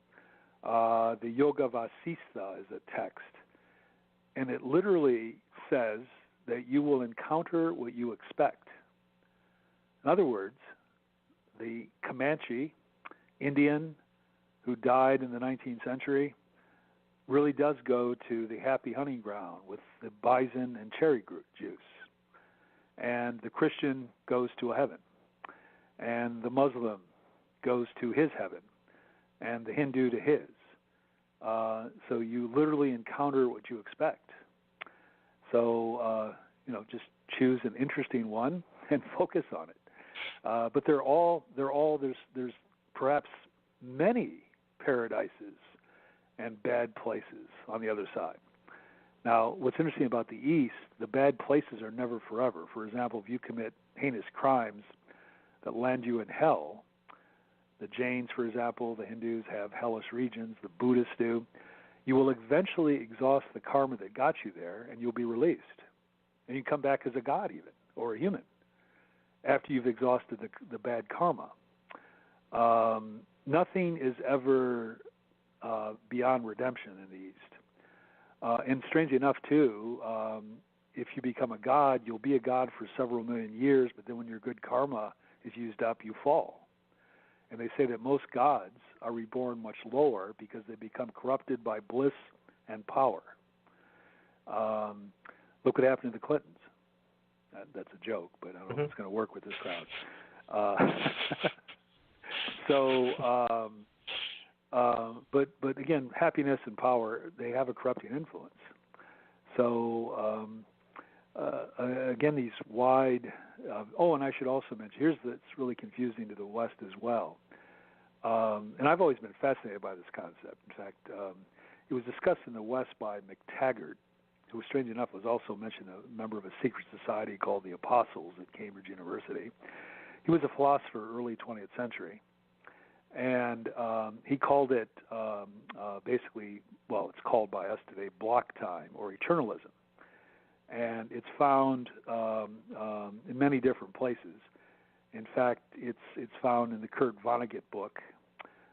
the Yoga Vasistha is a text, and it literally says that you will encounter what you expect. In other words, the Comanche Indian who died in the 19th century really does go to the happy hunting ground with the bison and cherry juice. And the Christian goes to a heaven, and the Muslim goes to his heaven, and the Hindu to his. So you literally encounter what you expect. So, just choose an interesting one and focus on it. But there's perhaps many paradises and bad places on the other side. Now, what's interesting about the East, the bad places are never forever. For example, if you commit heinous crimes that land you in hell, the Jains, for example, the Hindus have hellish regions, the Buddhists do, you will eventually exhaust the karma that got you there, and you'll be released. And you come back as a god even, or a human, after you've exhausted the bad karma. Nothing is ever beyond redemption in the East. And strangely enough, too, if you become a god, you'll be a god for several million years, but then when your good karma is used up, you fall. And they say that most gods are reborn much lower because they become corrupted by bliss and power. Look what happened to the Clintons. That's a joke, but I don't know if it's going to work with this crowd. But again, happiness and power, they have a corrupting influence. So again, these wide. And I should also mention, it's really confusing to the West as well. And I've always been fascinated by this concept. In fact, it was discussed in the West by McTaggart, who, strangely enough, was also mentioned a member of a secret society called the Apostles at Cambridge University. He was a philosopher early 20th century, and he called it basically, well, it's called by us today block time or eternalism. And it's found in many different places. In fact, it's found in the Kurt Vonnegut book.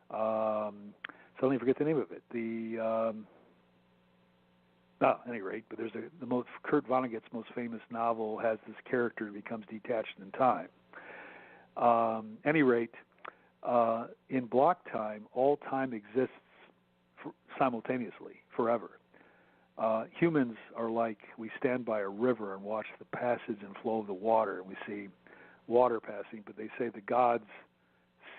So let me forget the name of it. At any rate, but there's Kurt Vonnegut's most famous novel has this character who becomes detached in time. Any rate, in block time, all time exists simultaneously, forever. Humans are like, we stand by a river and watch the passage and flow of the water, and we see water passing, but they say the gods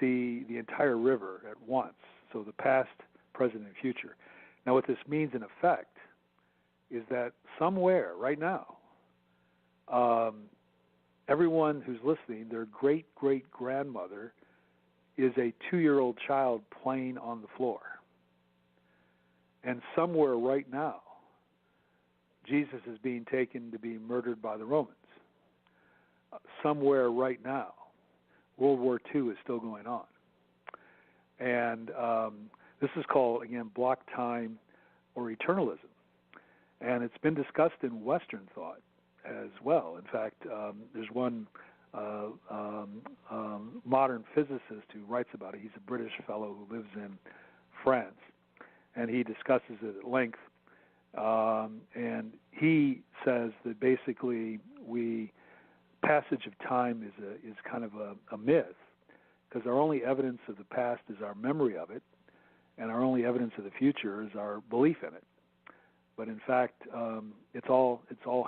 see the entire river at once, so the past, present, and future. Now what this means in effect is that somewhere right now, everyone who's listening, their great-great-grandmother is a 2-year-old child playing on the floor. And somewhere right now, Jesus is being taken to be murdered by the Romans. Somewhere right now, World War II is still going on. And this is called, again, block time or eternalism. And it's been discussed in Western thought as well. In fact, there's one modern physicist who writes about it. He's a British fellow who lives in France, and he discusses it at length. And he says that basically passage of time is kind of a myth, because our only evidence of the past is our memory of it, and our only evidence of the future is our belief in it. But in fact, it's all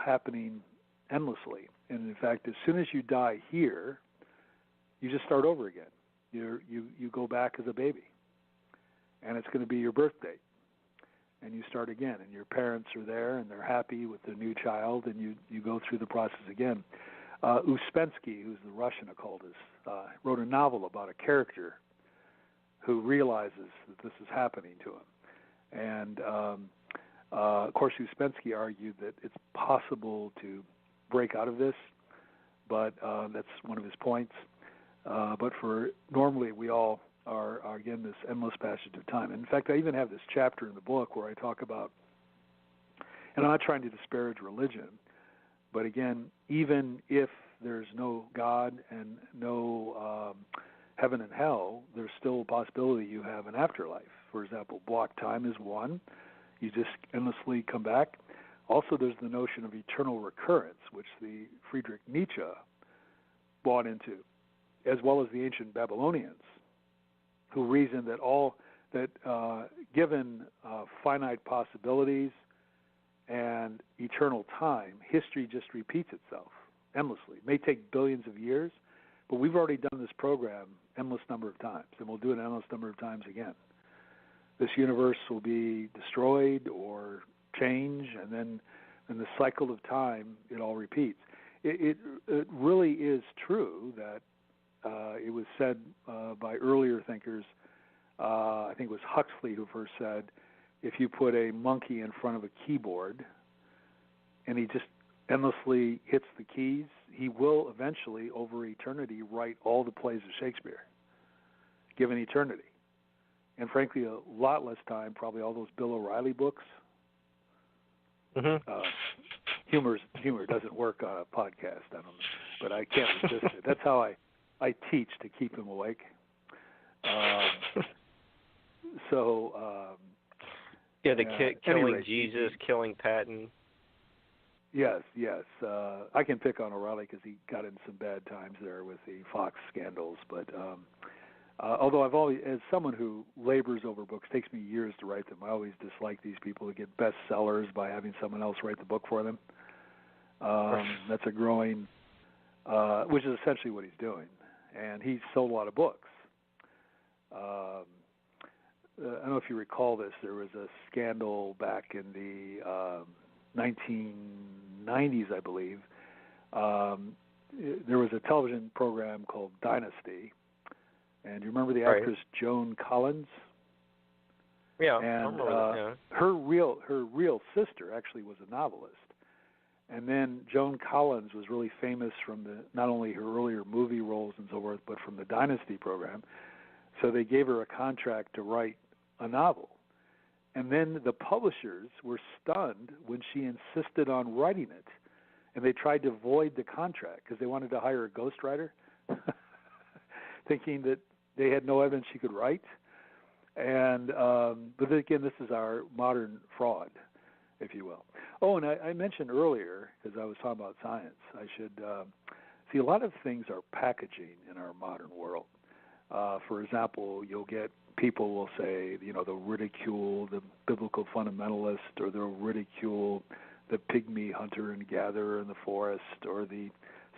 happening endlessly. And in fact, as soon as you die here, you just start over again. You go back as a baby, and it's going to be your birth date. And you start again, and your parents are there, and they're happy with their new child, and you go through the process again. Uspensky, who's the Russian occultist, wrote a novel about a character who realizes that this is happening to him. And, of course, Uspensky argued that it's possible to break out of this, but that's one of his points. But normally we all are again, this endless passage of time. And in fact, I even have this chapter in the book where I talk about, and I'm not trying to disparage religion, but again, even if there's no God and no heaven and hell, there's still a possibility you have an afterlife. For example, block time is one. You just endlessly come back. Also, there's the notion of eternal recurrence, which the Friedrich Nietzsche bought into, as well as the ancient Babylonians, who reasoned that given finite possibilities and eternal time, history just repeats itself endlessly. It may take billions of years, but we've already done this program endless number of times, and we'll do it an endless number of times again. This universe will be destroyed or change, and then in the cycle of time, it all repeats. It really is true that it was said by earlier thinkers, I think it was Huxley who first said, if you put a monkey in front of a keyboard and he just endlessly hits the keys, he will eventually, over eternity, write all the plays of Shakespeare, given eternity. And frankly, a lot less time, probably all those Bill O'Reilly books. Mm-hmm. Humor doesn't work on a podcast, I don't know, but I can't resist it. That's how I teach to keep him awake. Killing anyway, Jesus, killing Patton. Yes. I can pick on O'Reilly because he got in some bad times there with the Fox scandals. But although I've always, as someone who labors over books, takes me years to write them, I always dislike these people who get bestsellers by having someone else write the book for them. That's a growing, which is essentially what he's doing. And he's sold a lot of books. I don't know if you recall this. There was a scandal back in the 1990s, I believe. There was a television program called Dynasty, and you remember the actress Joan Collins? Yeah, and I remember that. her real sister actually was a novelist. And then Joan Collins was really famous from not only her earlier movie roles and so forth, but from the Dynasty program. So they gave her a contract to write a novel. And then the publishers were stunned when she insisted on writing it. And they tried to void the contract because they wanted to hire a ghostwriter, thinking that they had no evidence she could write. And but again, this is our modern fraud, if you will. Oh, and I mentioned earlier, because I was talking about science, I should see a lot of things are packaging in our modern world. For example, you'll get people will say, they'll ridicule the biblical fundamentalist, or they'll ridicule the pygmy hunter and gatherer in the forest, or the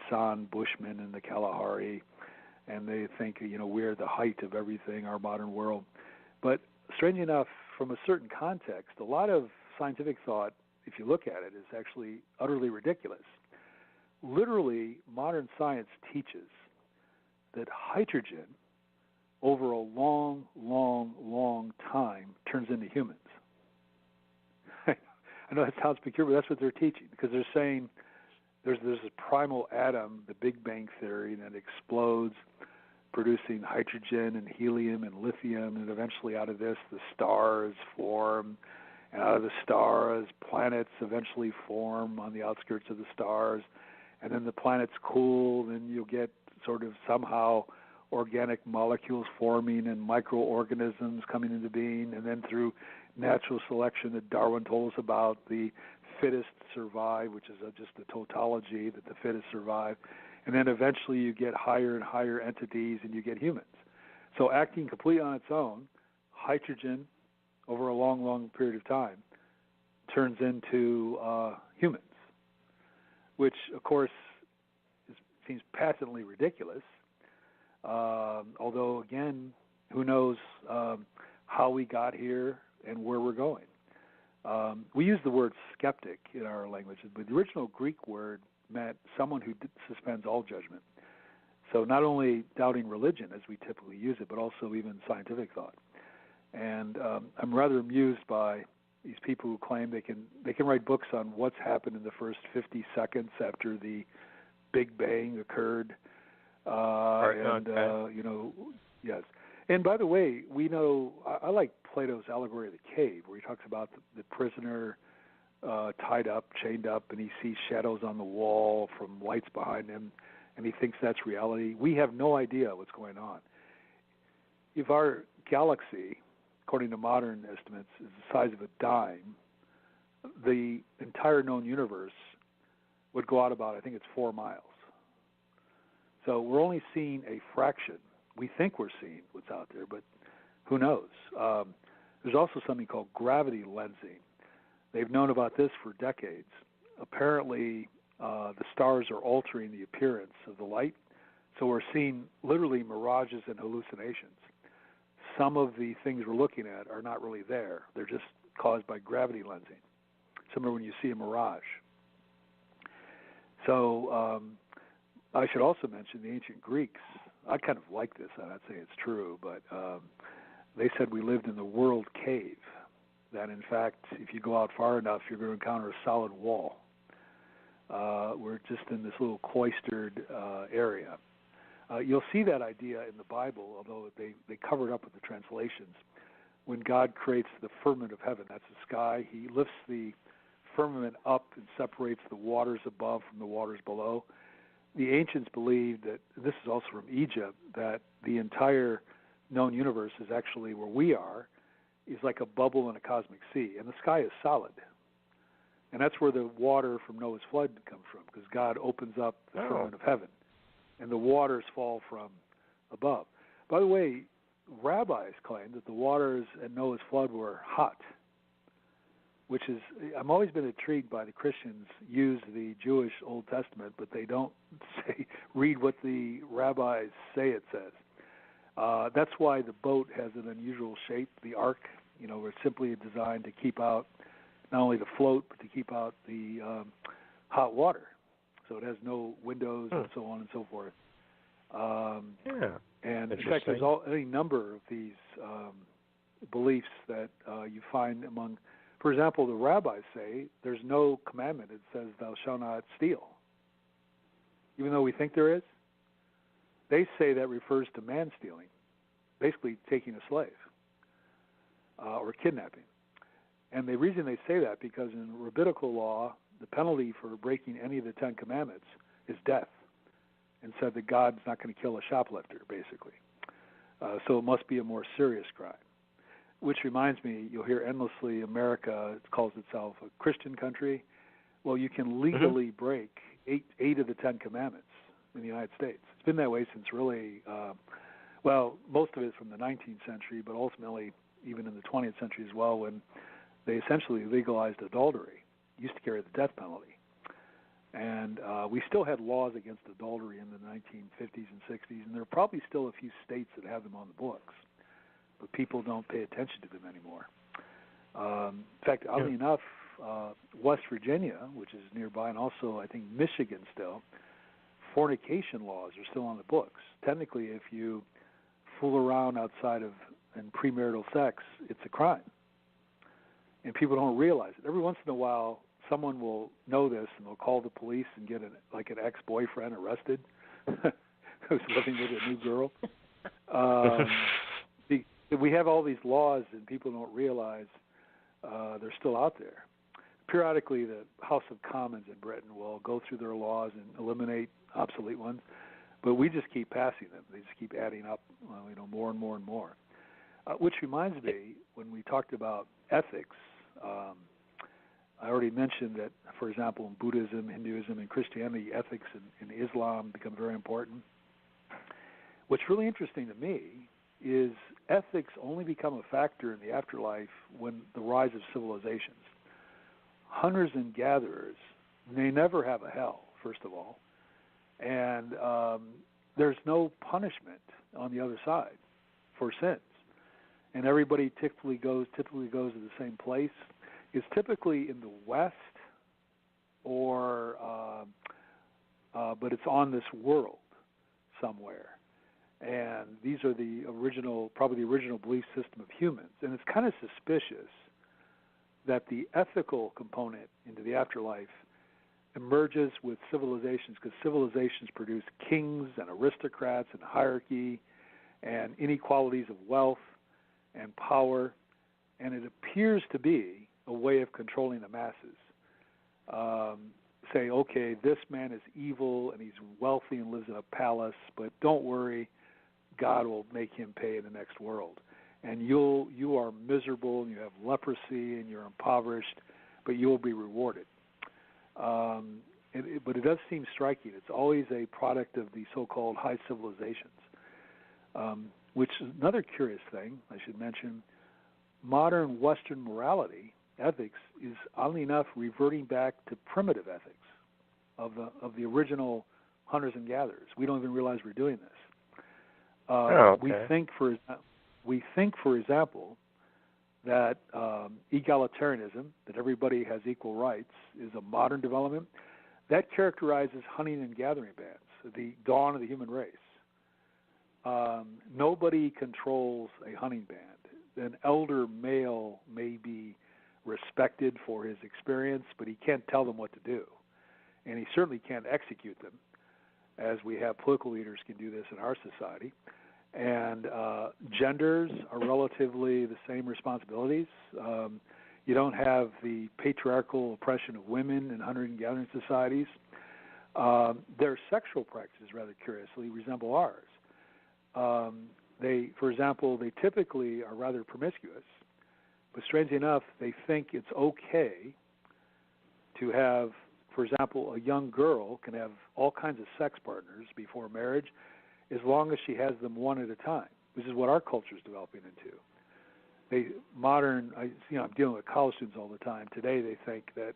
San Bushman in the Kalahari, and they think, we're the height of everything, our modern world. But strangely enough, from a certain context, a lot of scientific thought, if you look at it, is actually utterly ridiculous. Literally, modern science teaches that hydrogen, over a long, long, long time, turns into humans. I know that sounds peculiar, but that's what they're teaching, because they're saying there's a primal atom, the Big Bang Theory, and it explodes, producing hydrogen and helium and lithium, and eventually out of this, the stars form, and out of the stars, planets eventually form on the outskirts of the stars, and then the planets cool, and you'll get sort of somehow organic molecules forming and microorganisms coming into being, and then through natural selection that Darwin told us about, the fittest survive, which is just a tautology that the fittest survive, and then eventually you get higher and higher entities and you get humans. So acting completely on its own, hydrogen over a long, long period of time turns into humans, which of course seems patently ridiculous. Although, again, who knows how we got here and where we're going. We use the word skeptic in our language, but the original Greek word meant someone who suspends all judgment. So not only doubting religion as we typically use it, but also even scientific thought. And I'm rather amused by these people who claim they can write books on what's happened in the first 50 seconds after the Big Bang occurred. Yes. And by the way, we know, I like Plato's allegory of the cave, where he talks about the prisoner tied up, chained up, and he sees shadows on the wall from lights behind him, and he thinks that's reality. We have no idea what's going on. If our galaxy, according to modern estimates, is the size of a dime, the entire known universe would go out about, I think it's 4 miles. So we're only seeing a fraction. We think we're seeing what's out there, but who knows? There's also something called gravity lensing. They've known about this for decades. Apparently, the stars are altering the appearance of the light, so we're seeing literally mirages and hallucinations. Some of the things we're looking at are not really there. They're just caused by gravity lensing, similar when you see a mirage. So I should also mention the ancient Greeks. I kind of like this. I'm not saying it's true, but they said we lived in the world cave, that in fact, if you go out far enough, you're going to encounter a solid wall. We're just in this little cloistered area. You'll see that idea in the Bible, although they cover it up with the translations. When God creates the firmament of heaven, that's the sky, he lifts the firmament up and separates the waters above from the waters below. The ancients believed that, this is also from Egypt, that the entire known universe is actually where we are, is like a bubble in a cosmic sea, and the sky is solid. And that's where the water from Noah's flood comes from, because God opens up the firmament of heaven, and the waters fall from above. By the way, rabbis claim that the waters at Noah's flood were hot, which is, I've always been intrigued by the Christians use the Jewish Old Testament, but they don't read what the rabbis say it says. That's why the boat has an unusual shape, the ark, it's simply designed to keep out not only the float, but to keep out the hot water. So it has no windows and so on and so forth. And in fact, there's any number of these beliefs that you find among, for example, the rabbis say there's no commandment that says thou shalt not steal. Even though we think there is, they say that refers to man stealing, basically taking a slave or kidnapping. And the reason they say that, because in rabbinical law, the penalty for breaking any of the Ten Commandments is death, and said that God's not going to kill a shoplifter, basically. So it must be a more serious crime. Which reminds me, you'll hear endlessly, America calls itself a Christian country. Well, you can legally break eight of the Ten Commandments in the United States. It's been that way since really, most of it from the 19th century, but ultimately even in the 20th century as well, when they essentially legalized adultery. Used to carry the death penalty. And we still had laws against adultery in the 1950s and 60s, and there are probably still a few states that have them on the books, but people don't pay attention to them anymore. In fact, oddly enough, West Virginia, which is nearby, and also I think Michigan still, fornication laws are still on the books. Technically, if you fool around outside of in premarital sex, it's a crime. And people don't realize it. Every once in a while, someone will know this and they'll call the police and get an ex-boyfriend arrested who's living with a new girl. We have all these laws and people don't realize they're still out there. Periodically, the House of Commons in Britain will go through their laws and eliminate obsolete ones, but we just keep passing them. They just keep adding up, more and more and more. Which reminds me, when we talked about ethics, I already mentioned that, for example, in Buddhism, Hinduism, and Christianity, ethics in Islam become very important. What's really interesting to me is ethics only become a factor in the afterlife when the rise of civilizations. Hunters and gatherers, they never have a hell, first of all, and there's no punishment on the other side for sins. And everybody typically goes to the same place. It's typically in the West, but it's on this world somewhere. And these are probably the original belief system of humans. And it's kind of suspicious that the ethical component into the afterlife emerges with civilizations, because civilizations produce kings and aristocrats and hierarchy and inequalities of wealth and power, and it appears to be a way of controlling the masses. Say, okay, this man is evil and he's wealthy and lives in a palace, but don't worry, God will make him pay in the next world. And you are miserable and you have leprosy and you're impoverished, but you will be rewarded. But it does seem striking. It's always a product of the so-called high civilizations, which is another curious thing I should mention. Modern Western morality, ethics, is oddly enough reverting back to primitive ethics of the original hunters and gatherers. We don't even realize we're doing this. We think, for example, that egalitarianism, that everybody has equal rights, is a modern development. That characterizes hunting and gathering bands, the dawn of the human race. Nobody controls a hunting band. An elder male may be respected for his experience, but he can't tell them what to do. and he certainly can't execute them, as we have political leaders can do this in our society. And genders are relatively the same responsibilities. You don't have the patriarchal oppression of women in hunter and gathering societies. Their sexual practices, rather curiously, resemble ours. For example, they typically are rather promiscuous, but strangely enough, they think it's okay to have, for example, a young girl can have all kinds of sex partners before marriage as long as she has them one at a time, which is what our culture is developing into. I'm dealing with college students all the time. Today they think that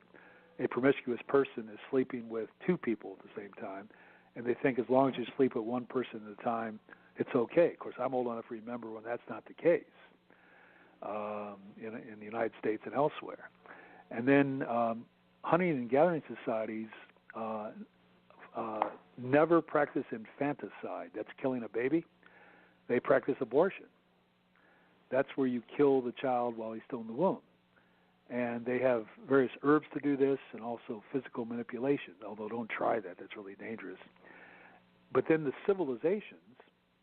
a promiscuous person is sleeping with two people at the same time, and they think as long as you sleep with one person at a time, it's okay. Of course, I'm old enough to remember when that's not the case in the United States and elsewhere. And then hunting and gathering societies never practice infanticide. That's killing a baby. They practice abortion. That's where you kill the child while he's still in the womb. And they have various herbs to do this and also physical manipulation, although don't try that. That's really dangerous. But then the civilizations,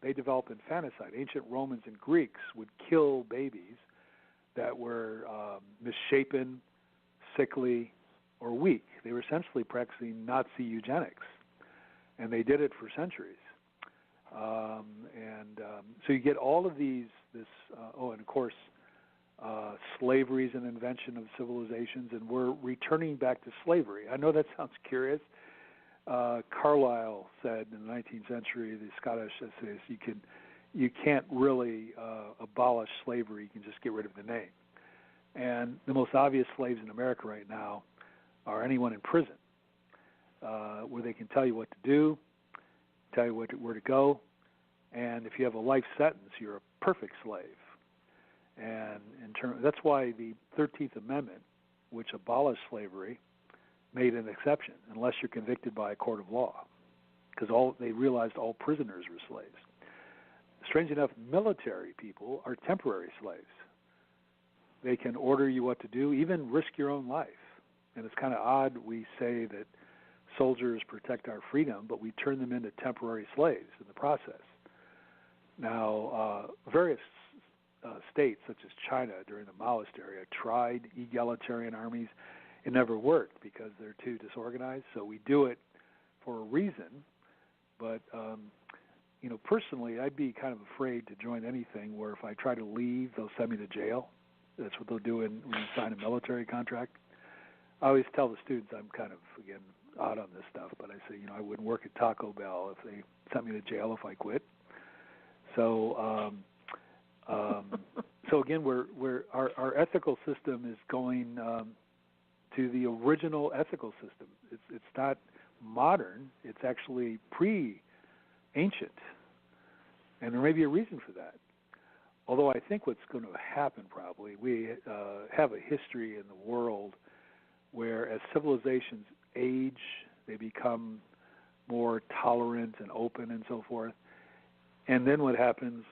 they develop infanticide. Ancient Romans and Greeks would kill babies that were misshapen, sickly, or weak. They were essentially practicing Nazi eugenics, and they did it for centuries. So you get all of these, and of course, slavery is an invention of civilizations, and we're returning back to slavery. I know that sounds curious. Carlyle said in the 19th century, the Scottish essayist, you can't really abolish slavery, you can just get rid of the name. And the most obvious slaves in America right now are anyone in prison, where they can tell you what to do, tell you where to go, and if you have a life sentence, you're a perfect slave. And that's why the 13th Amendment, which abolished slavery, made an exception, unless you're convicted by a court of law, because they realized all prisoners were slaves. Strange enough, military people are temporary slaves. They can order you what to do, even risk your own life. And it's kind of odd we say that soldiers protect our freedom, but we turn them into temporary slaves in the process. Now, various states, such as China during the Maoist era, tried egalitarian armies. It never worked because they're too disorganized. So we do it for a reason. But, personally, I'd be kind of afraid to join anything where if I try to leave, they'll send me to jail. That's what they'll do when you sign a military contract. I always tell the students I'm kind of, again, odd on this stuff, but I say, I wouldn't work at Taco Bell if they sent me to jail if I quit. So, so again, our ethical system is going to the original ethical system. It's not modern. It's actually pre-ancient, and there may be a reason for that. Although I think what's going to happen probably, we have a history in the world where as civilizations age, they become more tolerant and open and so forth. And then what happens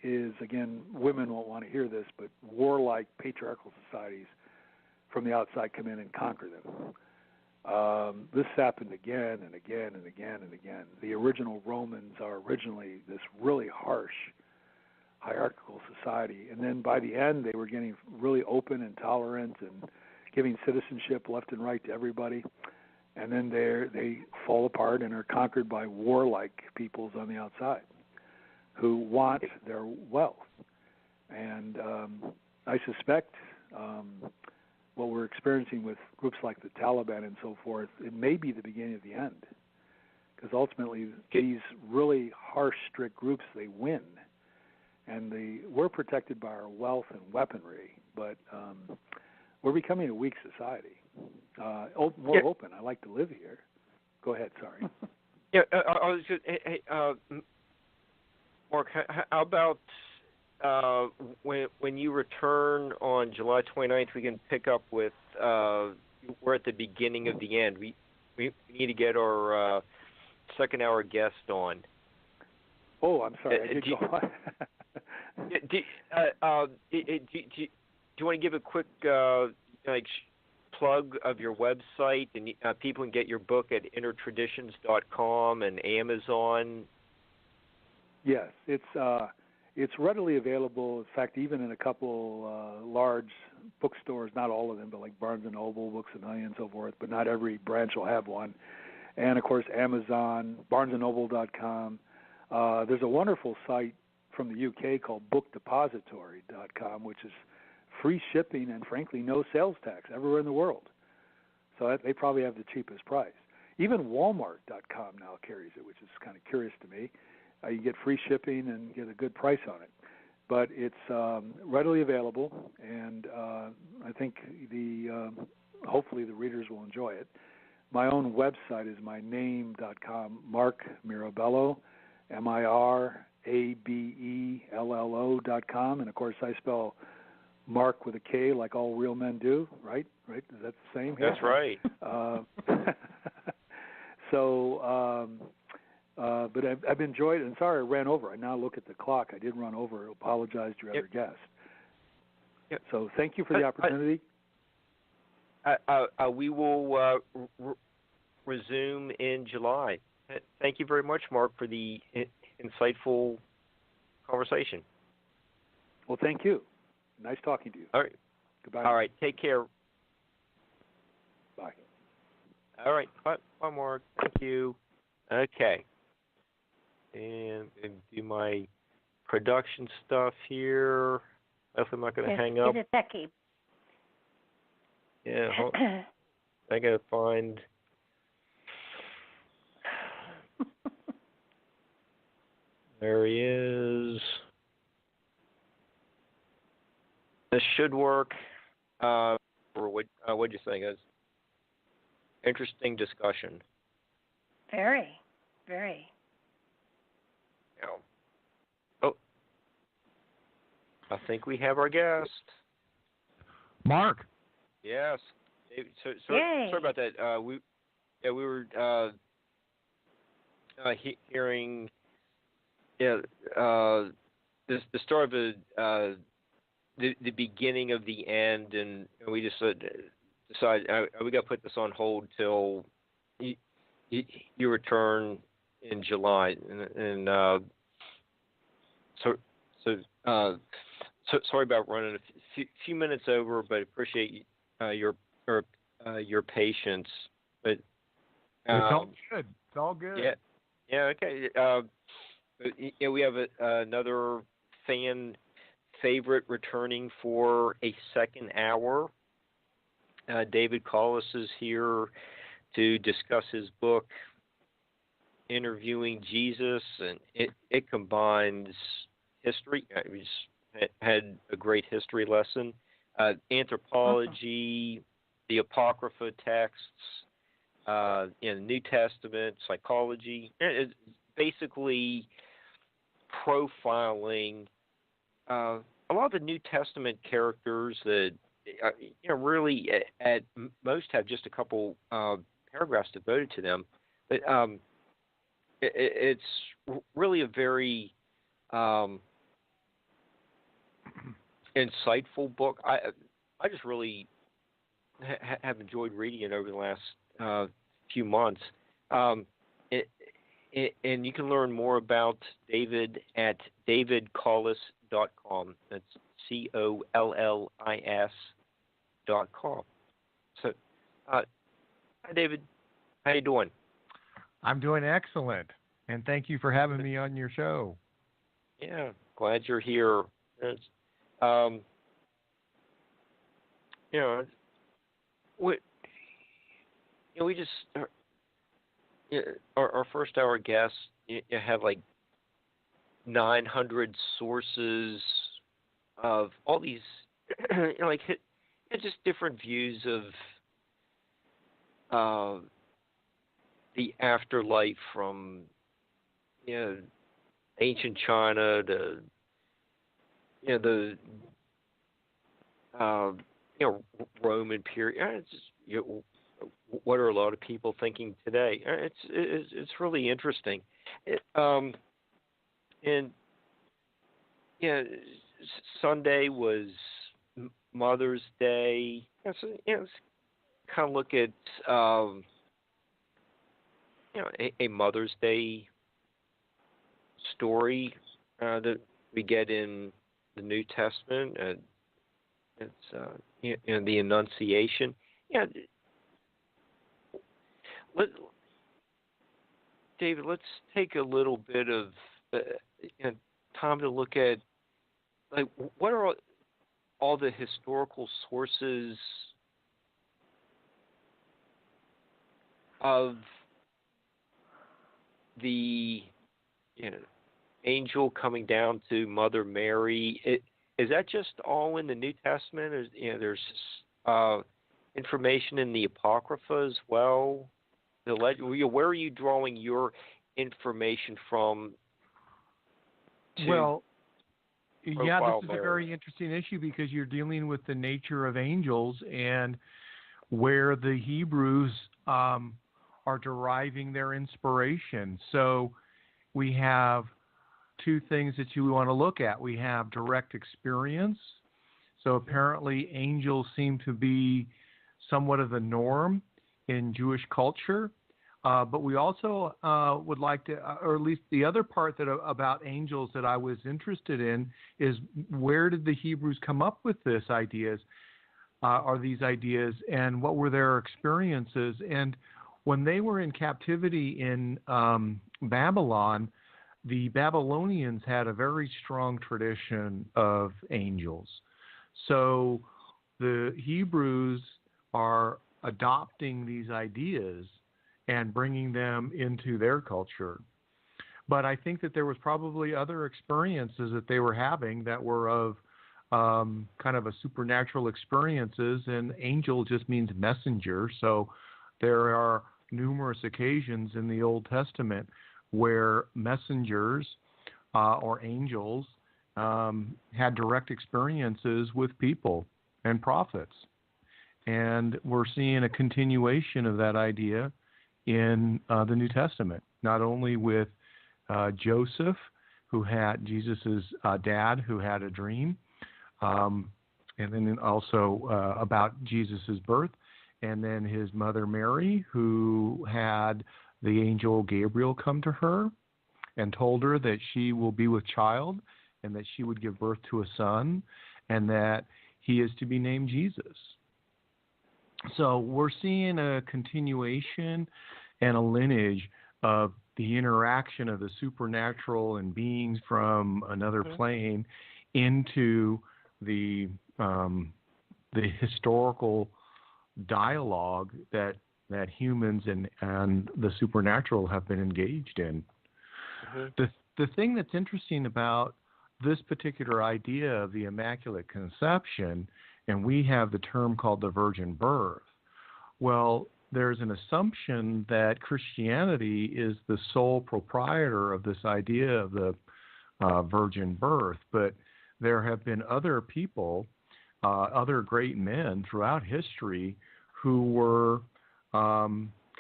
is, again, women won't want to hear this, but warlike patriarchal societies from the outside come in and conquer them. This happened again and again and again and again. The original Romans are originally this really harsh hierarchical society, and then by the end they were getting really open and tolerant and giving citizenship left and right to everybody, and then they fall apart and are conquered by warlike peoples on the outside who want their wealth. And I suspect what we're experiencing with groups like the Taliban and so forth, it may be the beginning of the end, because ultimately these really harsh, strict groups, they win. And we're protected by our wealth and weaponry, but we're becoming a weak society. More open. I like to live here. Go ahead, sorry. Yeah, I was just, Mark, how about when you return on July 29th, we can pick up with, we're at the beginning of the end. We need to get our second hour guest on. Oh, I'm sorry. I did go on. Do you want to give a quick plug of your website, and people can get your book at innertraditions.com and Amazon? Yes, it's readily available. In fact, even in a couple large bookstores, not all of them, but like Barnes & Noble, Books a Million, and so forth, but not every branch will have one. And, of course, Amazon, barnesandnoble.com. There's a wonderful site from the UK called bookdepository.com, which is free shipping and, frankly, no sales tax everywhere in the world. So they probably have the cheapest price. Even Walmart.com now carries it, which is kind of curious to me. You get free shipping and get a good price on it. But it's readily available, and I think hopefully the readers will enjoy it. My own website is my name.com, Mark Mirabello, MIRABELLO.com, and of course I spell Mark with a K like all real men do, right? Right? Is that the same here? That's right. But I've enjoyed it, and sorry I ran over. I now look at the clock. I did run over. I apologize to your other guest. Yep. So thank you for the opportunity. We will resume in July. Thank you very much, Mark, for the insightful conversation. Well, thank you. Nice talking to you. All right. Goodbye. All right. Take care. Bye. All right. Bye, Mark. Thank you. Okay. And do my production stuff here. Hopefully I'm not going to hang up. Is it Becky? Yeah. I got to find... There he is. This should work. Or what'd you think? It was interesting discussion. Very, very. Oh, I think we have our guest. Mark. Yes. Sorry about that. We were hearing the story of the beginning of the end, and we just decided we got to put this on hold till you return in July, and so sorry about running a few minutes over, but appreciate your patience. But it's all good. It's all good. Yeah. Okay. We have another fan favorite returning for a second hour. David Collis is here to discuss his book, Interviewing Jesus, and it combines history. We just had a great history lesson, anthropology, the Apocrypha texts, in the New Testament, psychology. It's basically profiling a lot of the New Testament characters that really at most have just a couple paragraphs devoted to them, but it's really a very insightful book. I just really have enjoyed reading it over the last few months. And you can learn more about David at davidcollis.com. That's COLLIS.com. So, hi, David. How you doing? I'm doing excellent, and thank you for having me on your show. Yeah, glad you're here. We just our first hour guests have like 900 sources of all these, just different views of the afterlife, from ancient China to the Roman period. It's just, what are a lot of people thinking today? It's really interesting. Sunday was Mother's Day. kind of look at a Mother's Day story that we get in the New Testament. It's the Annunciation. Yeah. David, let's take a little bit of time to look at what are all the historical sources of the angel coming down to Mother Mary. Is that just all in the New Testament? Or, there's information in the Apocrypha as well. Where are you drawing your information from? Well, yeah, this is Mary? a very interesting issue because you're dealing with the nature of angels and where the Hebrews are deriving their inspiration. So we have two things that you want to look at. We have direct experience. So apparently angels seem to be somewhat of the norm in Jewish culture. But we also would like to, or at least the other part about angels that I was interested in is where did the Hebrews come up with these ideas, and what were their experiences? And when they were in captivity in Babylon, the Babylonians had a very strong tradition of angels. So the Hebrews are adopting these ideas and bringing them into their culture. But I think that there was probably other experiences that they were having that were of kind of a supernatural experiences, and angel just means messenger. So there are numerous occasions in the Old Testament where messengers or angels had direct experiences with people and prophets. And we're seeing a continuation of that idea in the New Testament, not only with Joseph, who had Jesus's dad, who had a dream, and then also about Jesus's birth, and then his mother Mary, who had the angel Gabriel come to her and told her that she will be with child and that she would give birth to a son and that he is to be named Jesus. So we're seeing a continuation and a lineage of the interaction of the supernatural and beings from another plane into the historical dialogue that humans and the supernatural have been engaged in. The thing that's interesting about this particular idea of the Immaculate Conception, and we have the term called the virgin birth. Well, there's an assumption that Christianity is the sole proprietor of this idea of the virgin birth, but there have been other people, other great men throughout history who were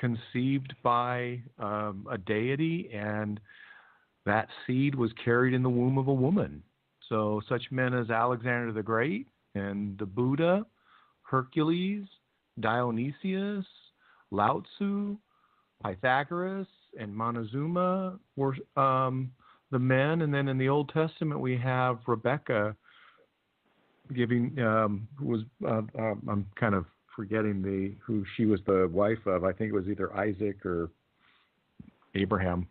conceived by a deity, and that seed was carried in the womb of a woman. So such men as Alexander the Great and the Buddha, Hercules, Dionysius, Lao Tzu, Pythagoras, and Montezuma were the men. And then in the Old Testament we have Rebecca giving, who was, I'm kind of forgetting who she was the wife of. I think it was either Isaac or Abraham.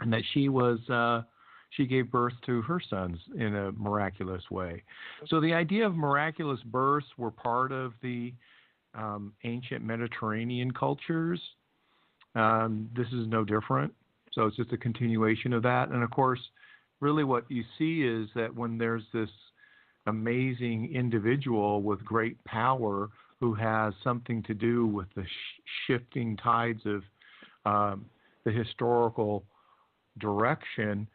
And that she gave birth to her sons in a miraculous way. So the idea of miraculous births were part of the ancient Mediterranean cultures. This is no different. So it's just a continuation of that. And of course, really what you see is that when there's this amazing individual with great power who has something to do with the shifting tides of the historical direction,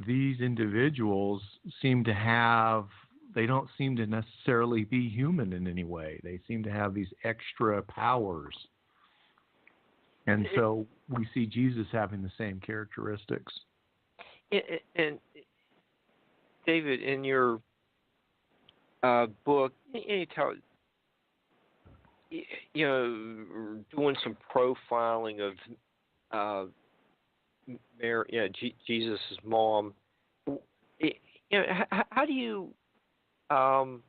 these individuals they don't seem to necessarily be human in any way. They seem to have these extra powers. And so we see Jesus having the same characteristics. And David, in your book, you tell doing some profiling of Mary, Jesus' mom. How do you how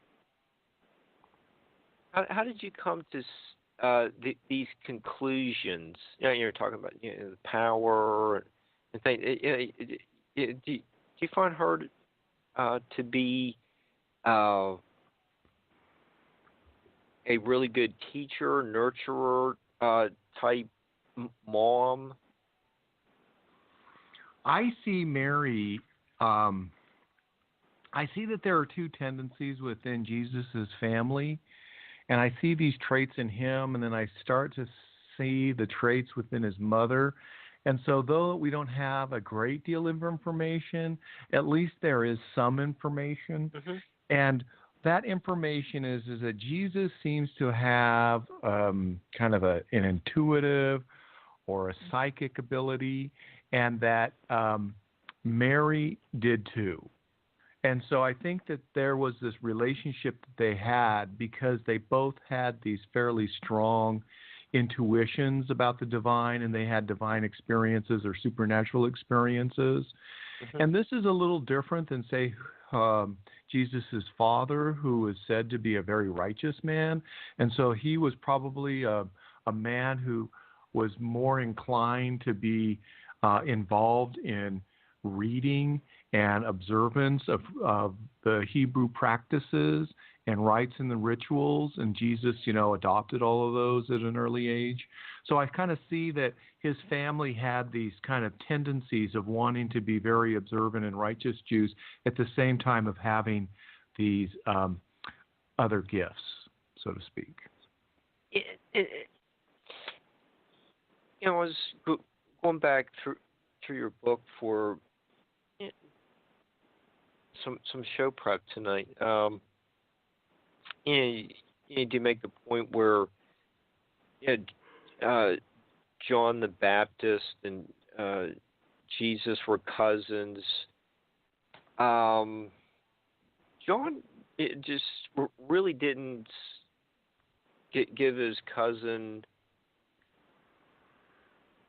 did you come to these conclusions? You're talking about the power and things. Do you find her to be a really good teacher, nurturer type mom? I see Mary. I see that there are two tendencies within Jesus's family, and I see these traits in him, and then I start to see the traits within his mother. And so, though we don't have a great deal of information, at least there is some information. Mm-hmm. And that information is that Jesus seems to have kind of an intuitive or a psychic ability, and that Mary did too. And so I think that there was this relationship that they had because they both had these fairly strong intuitions about the divine, and they had divine experiences or supernatural experiences. Mm-hmm. And this is a little different than, say, Jesus' father, who is said to be a very righteous man. And so he was probably a man who was more inclined to be involved in reading and observance of the Hebrew practices and rites and the rituals, and Jesus, adopted all of those at an early age. So I kind of see that his family had these kind of tendencies of wanting to be very observant and righteous Jews at the same time of having these other gifts, so to speak. I was going back through your book for some show prep tonight. You do make the point where John the Baptist and Jesus were cousins. John just really didn't give his cousin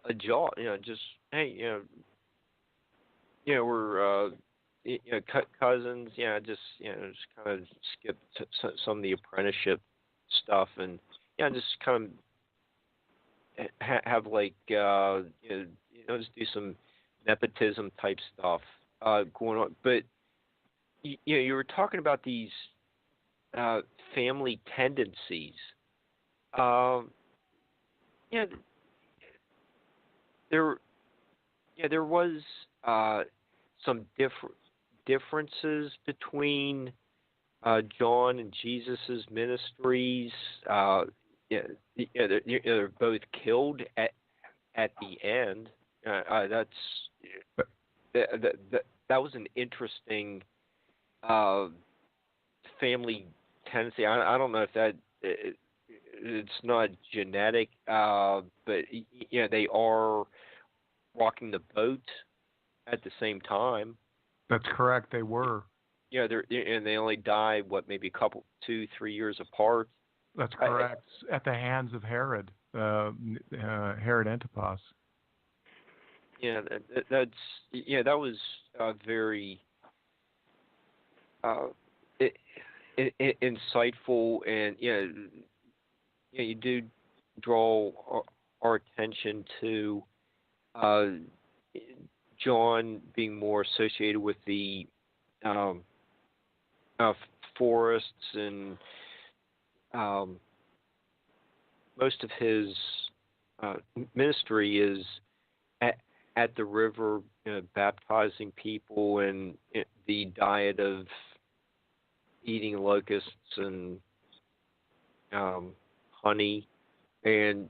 a jaw. Just hey, we're cousins. Just kind of skip some of the apprenticeship stuff, and just kind of have like just do some nepotism type stuff going on. But you were talking about these family tendencies. There was some differences between John and Jesus's ministries. They're both killed at the end. That was an interesting family tendency. I don't know if that it's not genetic, but they are rocking the boat at the same time. That's correct. They were. And they only died maybe 2-3 years apart. That's correct. At the hands of Herod, Herod Antipas. That was very insightful, and you do draw our attention to John being more associated with the forests, and most of his ministry is at the river, baptizing people, and the diet of eating locusts and honey. And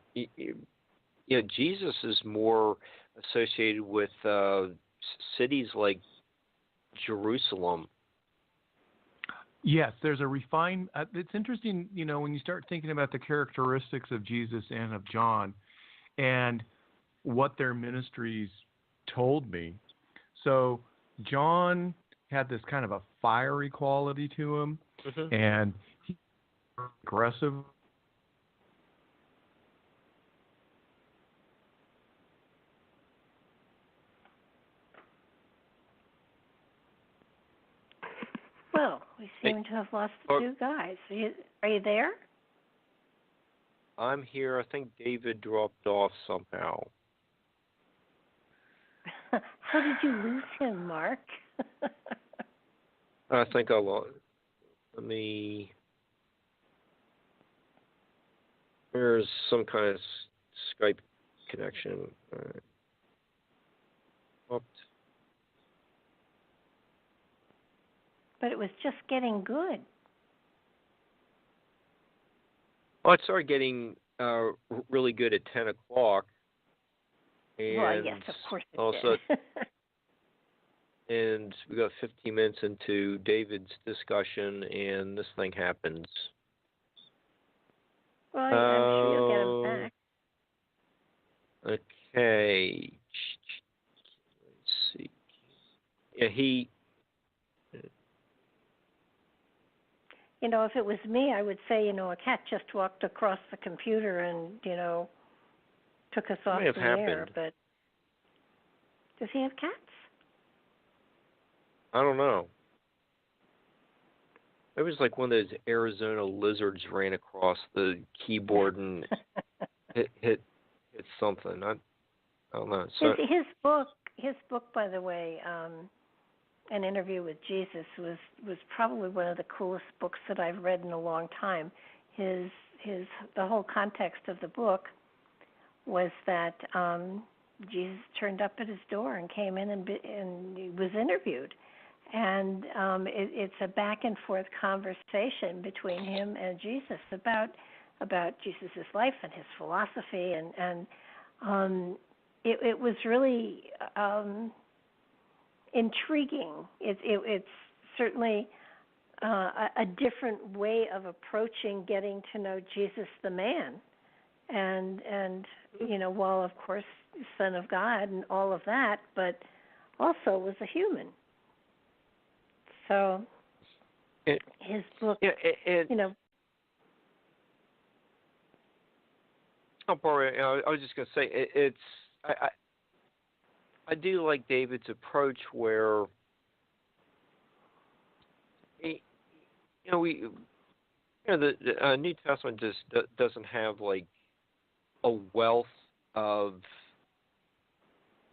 Jesus is more associated with cities like Jerusalem. Yes, there's a refined. It's interesting, when you start thinking about the characteristics of Jesus and of John, and what their ministries told me. So John had this kind of a fiery quality to him, mm-hmm. and he was aggressive. Well, we seem to have lost the two guys. Are you there? I'm here. I think David dropped off somehow. How did you lose him, Mark? I think I lost. Let me. There's some kind of Skype connection. Oops. But it was just getting good. Well, it started getting really good at 10 o'clock. And well, yes, of course it also, did. and we got 15 minutes into David's discussion, and this thing happens. Well, I'm sure you'll get him back. Okay. Let's see. Yeah, he. You know, if it was me, I would say, you know, a cat just walked across the computer and, you know, took us off the air. But does he have cats? I don't know. It was like one of those Arizona lizards ran across the keyboard and hit something. I don't know. So, his book, by the way, An Interview with Jesus, was probably one of the coolest books that I've read in a long time. The whole context of the book was that Jesus turned up at his door and came in and he was interviewed. And it's a back and forth conversation between him and Jesus about Jesus' life and his philosophy, and it was really intriguing. It's certainly a different way of approaching getting to know Jesus the man, and you know, while of course Son of God and all of that, but also was a human. So his book, you know. Oh, boy, I was just going to say I do like David's approach where the New Testament just doesn't have like a wealth of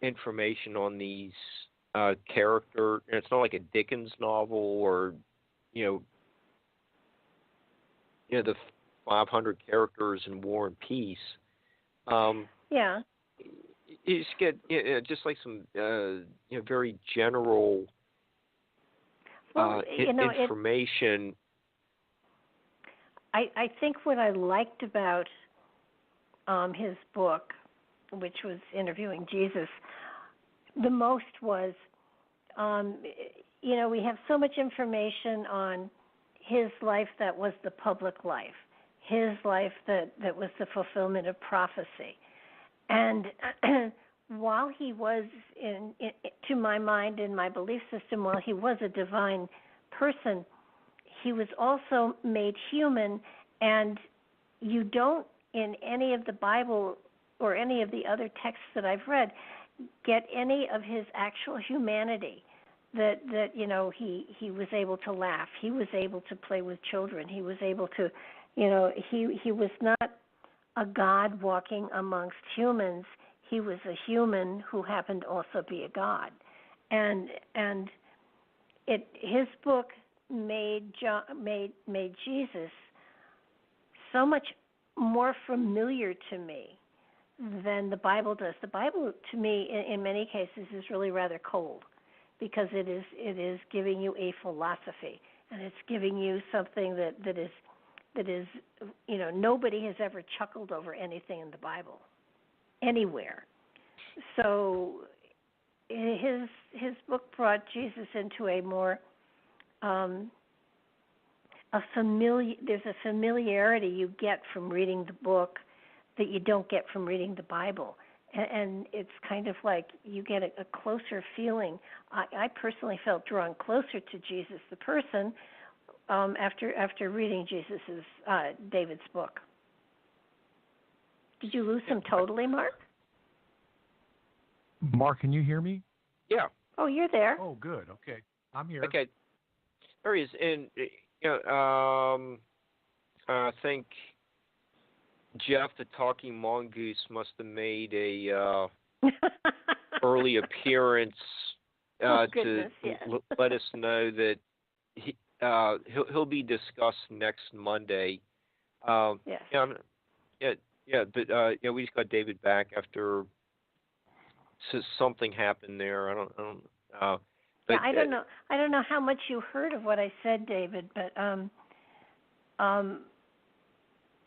information on these character. And it's not like a Dickens novel or the 500 characters in War and Peace. Yeah. You just get just like some very general information. I think what I liked about his book, which was Interviewing Jesus, the most was, we have so much information on his life that was the public life, his life that was the fulfillment of prophecy. And while he was, to my mind, in my belief system, while he was a divine person, he was also made human, and you don't, in any of the Bible or any of the other texts that I've read, get any of his actual humanity, that he was able to laugh, he was able to play with children, he was able to, he was not a God walking amongst humans. He was a human who happened to also be a God, and his book made Jesus so much more familiar to me than the Bible does. The Bible, to me, in many cases, is really rather cold, because it is giving you a philosophy, and it's giving you something that is nobody has ever chuckled over anything in the Bible anywhere. So his book brought Jesus into a more there's a familiarity you get from reading the book that you don't get from reading the Bible. And it's kind of like you get a closer feeling. I personally felt drawn closer to Jesus the person after reading David's book. Did you lose him totally, Mark? Mark, can you hear me? Yeah. Oh, you're there. Oh, good. Okay. I'm here. Okay. There is, and I think Jeff, the talking mongoose, must have made a early appearance goodness, to yes. let us know that he'll be discussed next Monday. Yes. But we just got David back after something happened there. I don't. But, I don't know. I don't know how much you heard of what I said, David, but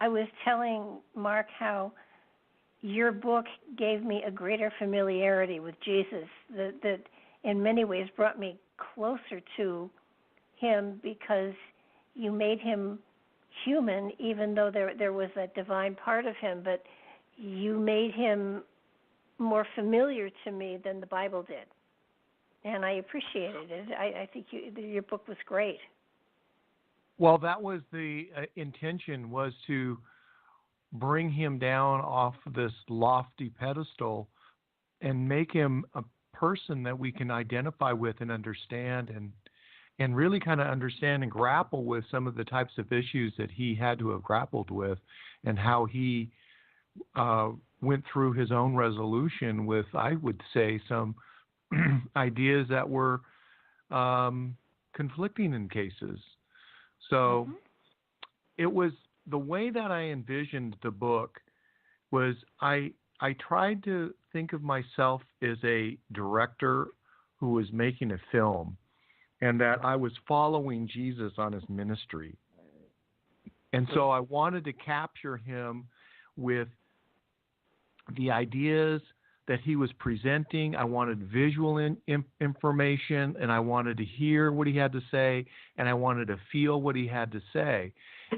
I was telling Mark how your book gave me a greater familiarity with Jesus that in many ways brought me closer to him because you made him human, even though there was that divine part of him, but you made him more familiar to me than the Bible did. And I appreciated it. I think your book was great. Well, that was the intention, was to bring him down off this lofty pedestal and make him a person that we can identify with and understand, and really kind of understand and grapple with some of the types of issues that he had to have grappled with, and how he went through his own resolution with, I would say, some ideas that were conflicting in cases. So it was the way that I envisioned the book was I tried to think of myself as a director who was making a film, and that I was following Jesus on his ministry. And so I wanted to capture him with the ideas that he was presenting. I wanted visual information, and I wanted to hear what he had to say, and I wanted to feel what he had to say.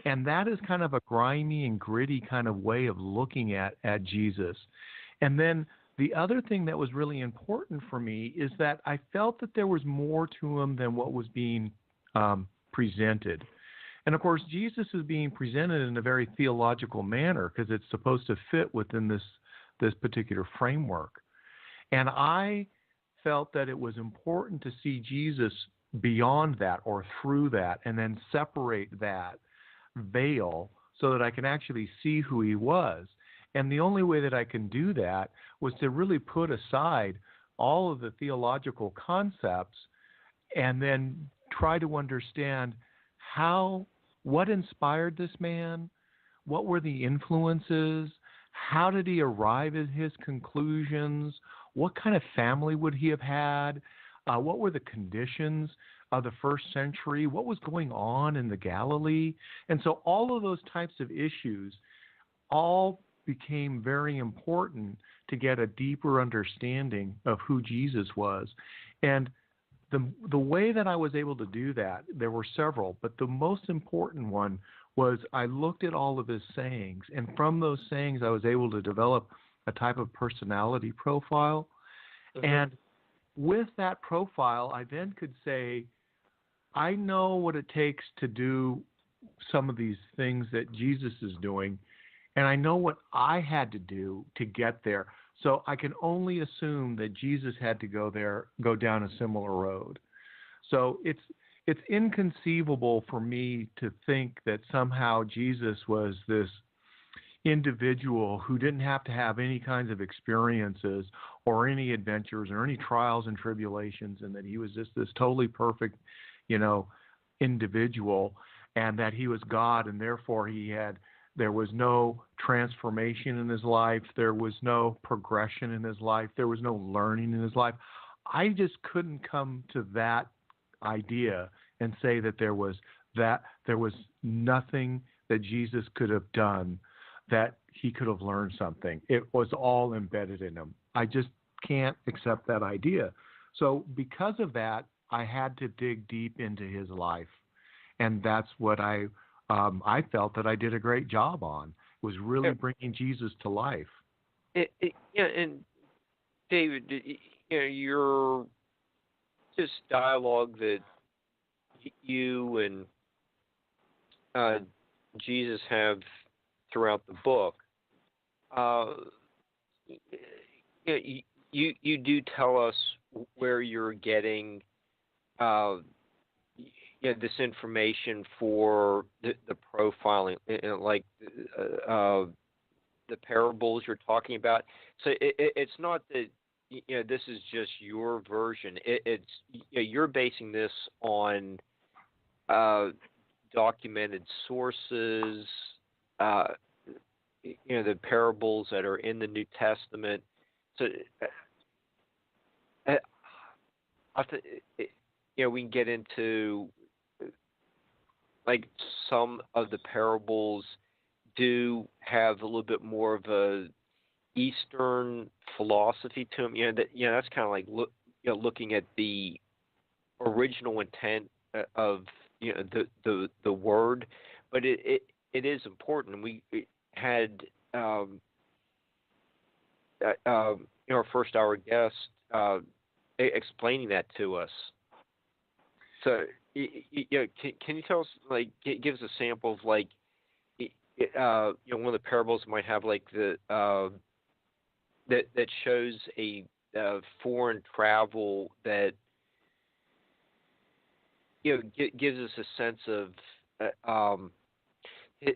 And that is kind of a grimy and gritty kind of way of looking at Jesus. And then the other thing that was really important for me is that I felt that there was more to him than what was being presented. And, of course, Jesus is being presented in a very theological manner because it's supposed to fit within this particular framework. And I felt that it was important to see Jesus beyond that or through that, and then separate that veil so that I can actually see who he was. And the only way that I can do that was to really put aside all of the theological concepts and then try to understand what inspired this man, what were the influences, how did he arrive at his conclusions, what kind of family would he have had, what were the conditions of the first century, what was going on in the Galilee. And so all of those types of issues all became very important to get a deeper understanding of who Jesus was. And the way that I was able to do that, there were several, but the most important one was I looked at all of his sayings, and from those sayings I was able to develop a type of personality profile. And with that profile, I then could say, I know what it takes to do some of these things that Jesus is doing, and I know what I had to do to get there. So I can only assume that Jesus had to go down a similar road. So it's inconceivable for me to think that somehow Jesus was this individual who didn't have to have any kinds of experiences or any adventures or any trials and tribulations, and that he was just this totally perfect, individual, and that he was God, and therefore there was no transformation in his life, there was no progression in his life, there was no learning in his life. I just couldn't come to that idea and say that there was nothing that Jesus could have done that he could have learned something. It was all embedded in him. I just can't accept that idea. So because of that, I had to dig deep into his life, and that's what I felt that I did a great job on, was really bringing Jesus to life. And David, your just dialogue that you and Jesus have throughout the book, you do tell us where you're getting this information for the profiling, like the parables you're talking about. So it's not that this is just your version. It's you're basing this on documented sources. The parables that are in the New Testament. So we can get into like some of the parables do have a little bit more of a Eastern philosophy to them. That's kind of like looking at the original intent of the word, but it is important. We had our first hour guest explaining that to us. So, can you tell us, like, give us a sample of, like, one of the parables might have, like, the that shows a foreign travel that gives us a sense of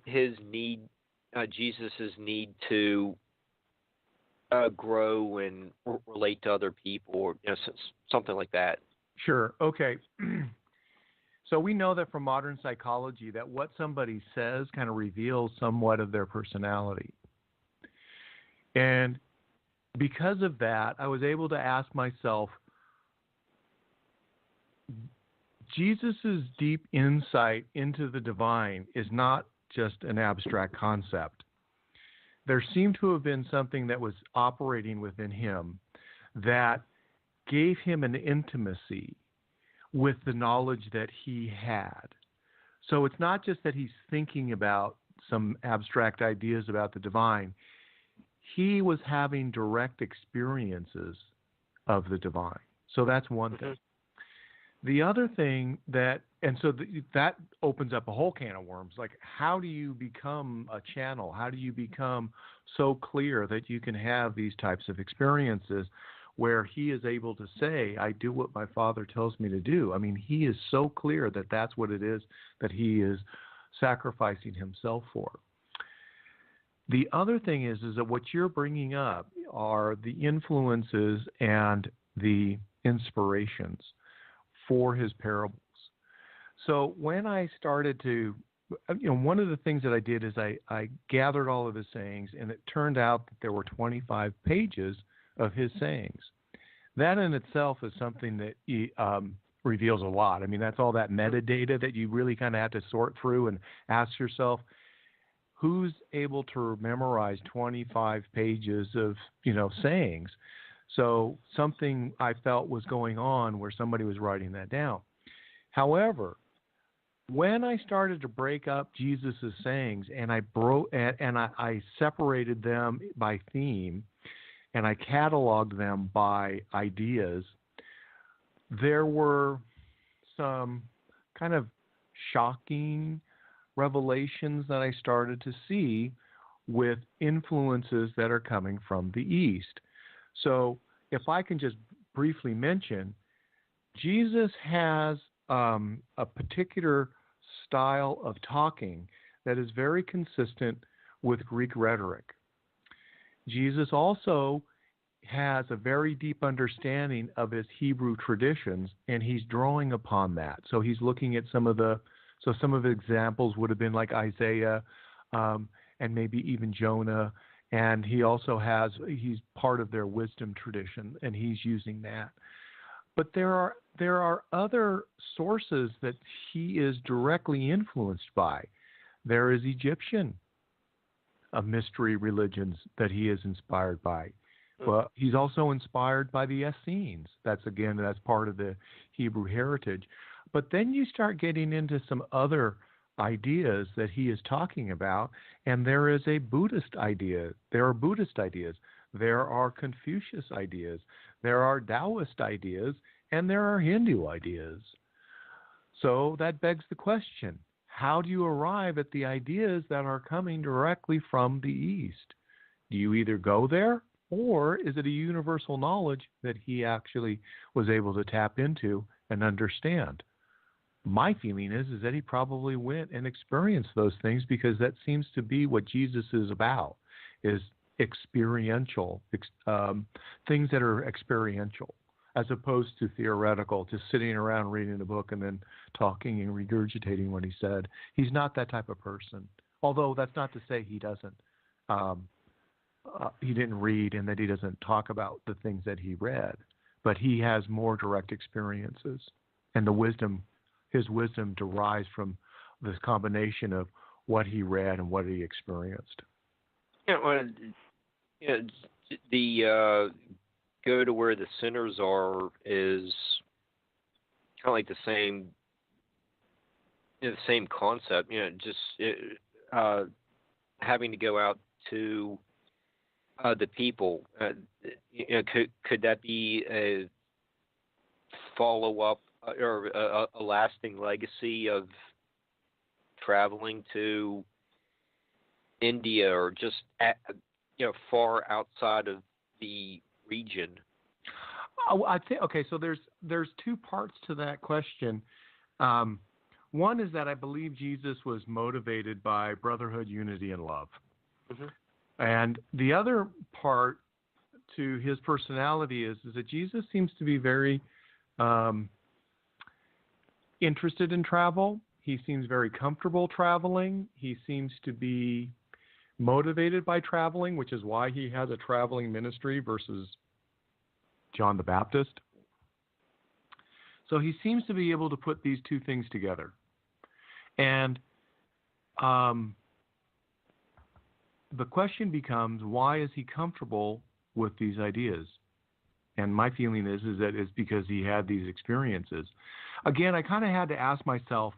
his need, Jesus's need to grow and relate to other people, or something like that. Sure. Okay. So we know that from modern psychology that what somebody says kind of reveals somewhat of their personality. And because of that, I was able to ask myself, Jesus's deep insight into the divine is not just an abstract concept. There seemed to have been something that was operating within him that gave him an intimacy with the knowledge that he had. So it's not just that he's thinking about some abstract ideas about the divine. He was having direct experiences of the divine. So that's one thing. The other thing that opens up a whole can of worms. Like, how do you become a channel? How do you become so clear that you can have these types of experiences where he is able to say, I do what my Father tells me to do? I mean, he is so clear that that's what it is that he is sacrificing himself for. The other thing is that what you're bringing up are the influences and the inspirations for his parables. So when I started to, one of the things that I did is I gathered all of his sayings, and it turned out that there were 25 pages of his sayings. That in itself is something that reveals a lot. I mean, that's all that metadata that you really kind of have to sort through and ask yourself, who's able to memorize 25 pages of, sayings? So something I felt was going on where somebody was writing that down. However, when I started to break up Jesus's sayings and I separated them by theme and I cataloged them by ideas, there were some kind of shocking revelations that I started to see with influences that are coming from the East. So if I can just briefly mention, Jesus has a particular style of talking that is very consistent with Greek rhetoric. Jesus also has a very deep understanding of his Hebrew traditions, and he's drawing upon that. So he's looking at some of the examples would have been like Isaiah and maybe even Jonah. And he's part of their wisdom tradition, and he's using that. But there are other sources that he is directly influenced by. There is Egyptian mystery religions that he is inspired by. Well, he's also inspired by the Essenes. That's part of the Hebrew heritage. But then you start getting into some other ideas that he is talking about, and there is a Buddhist idea. There are Buddhist ideas. There are Confucius ideas. There are Taoist ideas, and there are Hindu ideas. So that begs the question, how do you arrive at the ideas that are coming directly from the East? Do you either go there, or is it a universal knowledge that he actually was able to tap into and understand? my feeling is that he probably went and experienced those things, because that seems to be what Jesus is about, is experiential, things that are experiential, as opposed to theoretical, just sitting around reading a book and then talking and regurgitating what he said. He's not that type of person. Although that's not to say he doesn't, he didn't read and that he doesn't talk about the things that he read, but he has more direct experiences, and his wisdom derives from this combination of what he read and what he experienced. Yeah, well, the go to where the sinners are is kind of like the same concept. Just having to go out to the people. Could that be a follow-up or a lasting legacy of traveling to India, or just far outside of the region? I think, okay, so there's two parts to that question. One is that I believe Jesus was motivated by brotherhood, unity, and love. Mm-hmm. And the other part to his personality is that Jesus seems to be very interested in travel. He seems very comfortable traveling. He seems to be motivated by traveling, which is why he has a traveling ministry versus John the Baptist. So he seems to be able to put these two things together. And the question becomes, why is he comfortable with these ideas? And my feeling is that it's because he had these experiences. Again, I kind of had to ask myself,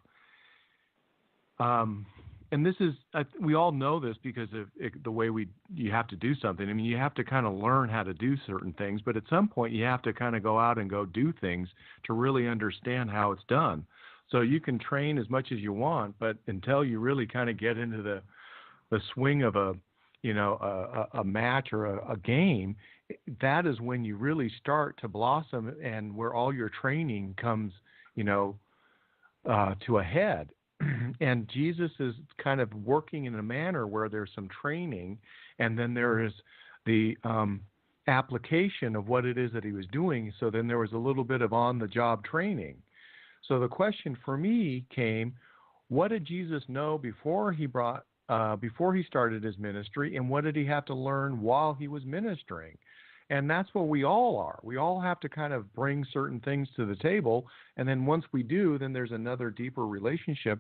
and this is, we all know this because of the way you have to do something. I mean, you have to kind of learn how to do certain things, but at some point you have to kind of go out and go do things to really understand how it's done. So you can train as much as you want, but until you really kind of get into the swing of a match or a game, that is when you really start to blossom, and where all your training comes, to a head. And Jesus is kind of working in a manner where there's some training, and then there is the application of what it is that he was doing. So then there was a little bit of on-the-job training. So the question for me came, what did Jesus know before he started his ministry, and what did he have to learn while he was ministering? And that's what we all are. We all have to kind of bring certain things to the table, and then once we do, then there's another deeper relationship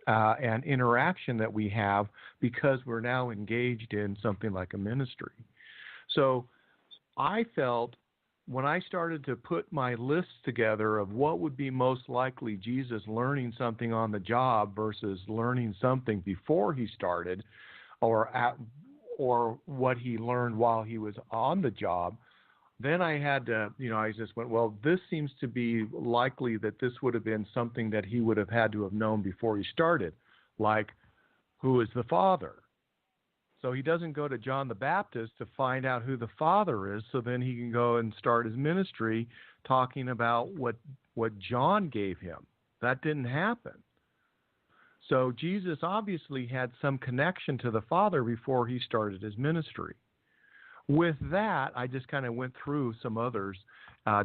and interaction that we have, because we're now engaged in something like a ministry. So I felt, when I started to put my lists together of what would be most likely Jesus learning something on the job versus learning something before he started, or what he learned while he was on the job, then I had to, I just went, well, this seems to be likely that this would have been something that he would have had to have known before he started, like, who is the Father? So he doesn't go to John the Baptist to find out who the Father is, so then he can go and start his ministry talking about what John gave him. That didn't happen. So Jesus obviously had some connection to the Father before he started his ministry. With that, I just kind of went through some others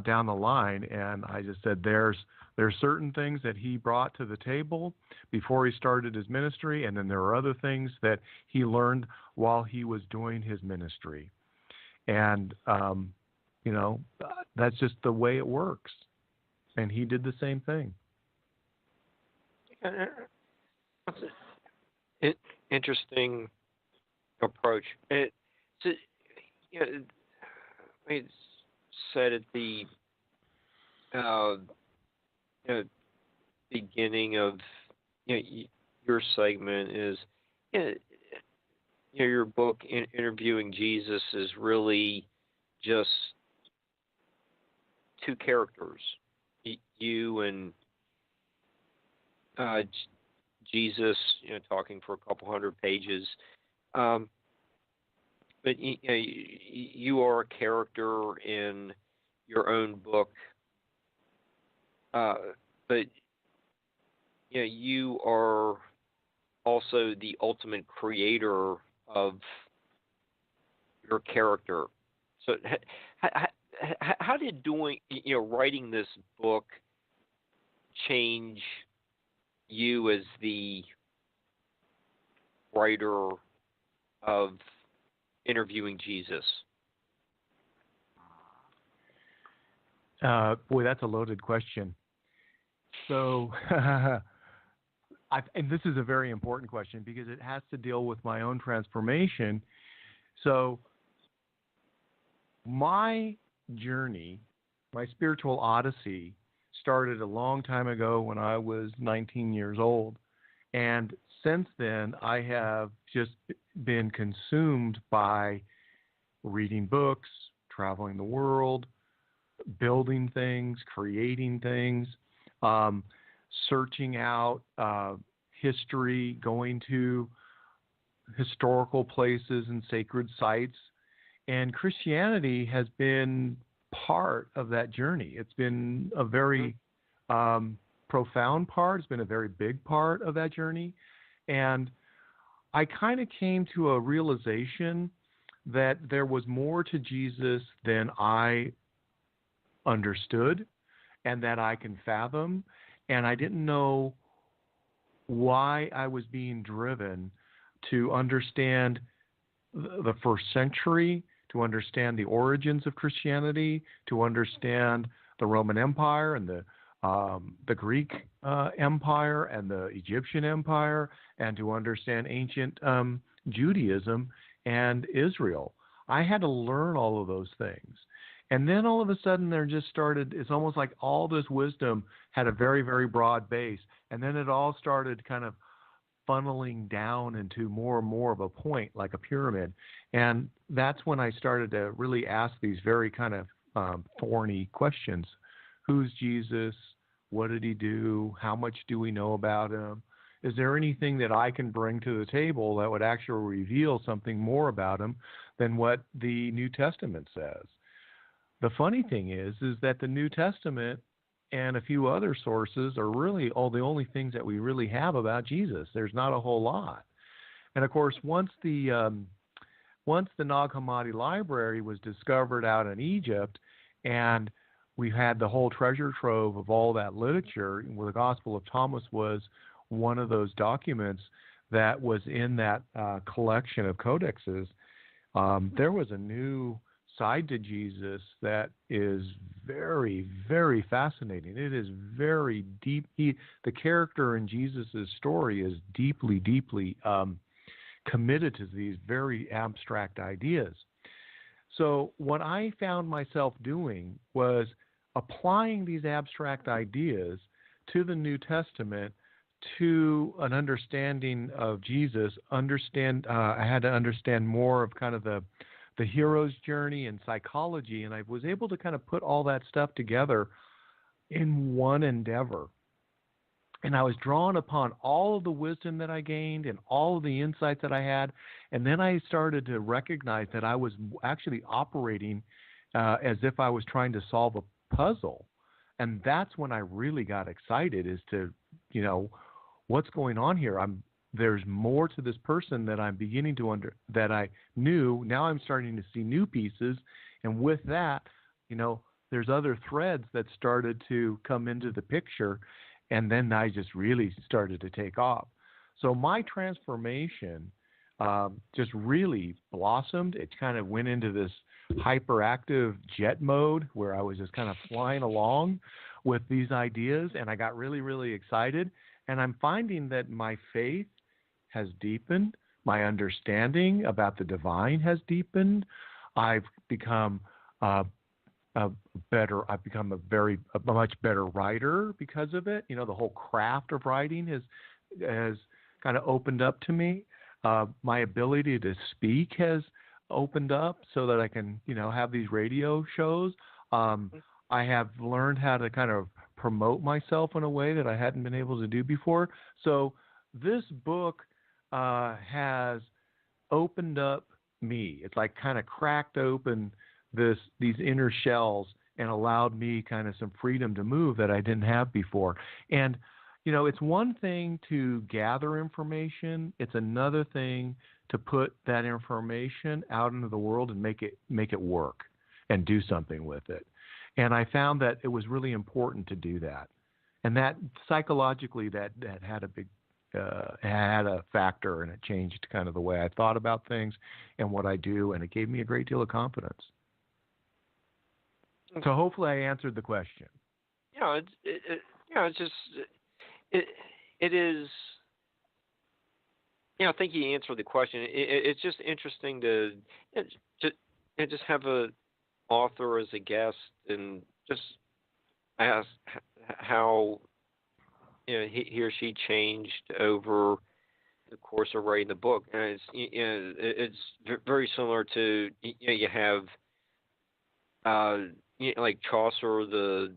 down the line, and I just said there's certain things that he brought to the table before he started his ministry, and then there are other things that he learned while he was doing his ministry. And, that's just the way it works. And he did the same thing. Interesting approach. We said at the beginning of your segment is your book, Interviewing Jesus, is really just two characters, you and Jesus, talking for a couple hundred pages. But you are a character in your own book. But you are also the ultimate creator of your character. So, how did writing this book change you as the writer of interviewing Jesus? Boy, that's a loaded question. So, and this is a very important question because it has to deal with my own transformation. So, my journey, my spiritual odyssey, started a long time ago when I was 19 years old. And since then, I have just been consumed by reading books, traveling the world, building things, creating things, searching out history, going to historical places and sacred sites. And Christianity has been part of that journey. It's been a very profound part. It's been a very big part of that journey. And I kind of came to a realization that there was more to Jesus than I understood and that I can fathom. And I didn't know why I was being driven to understand the first century, to understand the origins of Christianity, to understand the Roman Empire and the Greek Empire and the Egyptian Empire, and to understand ancient Judaism and Israel. I had to learn all of those things. And then all of a sudden there just started, it's almost like all this wisdom had a very, very broad base. And then it all started kind of funneling down into more and more of a point, like a pyramid. And that's when I started to really ask these very kind of thorny questions. Who's Jesus? What did he do? How much do we know about him? Is there anything that I can bring to the table that would actually reveal something more about him than what the New Testament says? The funny thing is that the New Testament and a few other sources are really all the only things that we really have about Jesus. There's not a whole lot. And of course, once the Nag Hammadi library was discovered out in Egypt, and we had the whole treasure trove of all that literature, where the Gospel of Thomas was one of those documents that was in that collection of codexes, there was a new side to Jesus that is very, very fascinating. It is very deep. The character in Jesus' story is deeply, deeply committed to these very abstract ideas. So what I found myself doing was applying these abstract ideas to the New Testament, to an understanding of Jesus. I had to understand more of kind of the hero's journey and psychology, and I was able to kind of put all that stuff together in one endeavor. And I was drawn upon all of the wisdom that I gained and all of the insights that I had, and then I started to recognize that I was actually operating as if I was trying to solve a puzzle. And that's when I really got excited as to, what's going on here. There's more to this person that I'm beginning to that I knew. Now I'm starting to see new pieces. And with that, there's other threads that started to come into the picture. And then I just really started to take off. So my transformation just really blossomed. It kind of went into this hyperactive jet mode where I was just kind of flying along with these ideas. And I got really, really excited. And I'm finding that my faith has deepened. My understanding about the divine has deepened. I've become a much better writer because of it. The whole craft of writing has kind of opened up to me. My ability to speak has opened up so that I can, have these radio shows. I have learned how to kind of promote myself in a way that I hadn't been able to do before. So this book has opened up me. It's like kind of cracked open these inner shells and allowed me kind of some freedom to move that I didn't have before. And it's one thing to gather information. It's another thing to put that information out into the world and make it work and do something with it. And I found that it was really important to do that. And that psychologically, that had a big had a factor, and it changed kind of the way I thought about things and what I do, and it gave me a great deal of confidence. So hopefully I answered the question. Yeah, it's just it is. I think you answered the question. It's just interesting to just have a author as a guest and just ask how he or she changed over the course of writing the book, and it's very similar to you have like Chaucer, the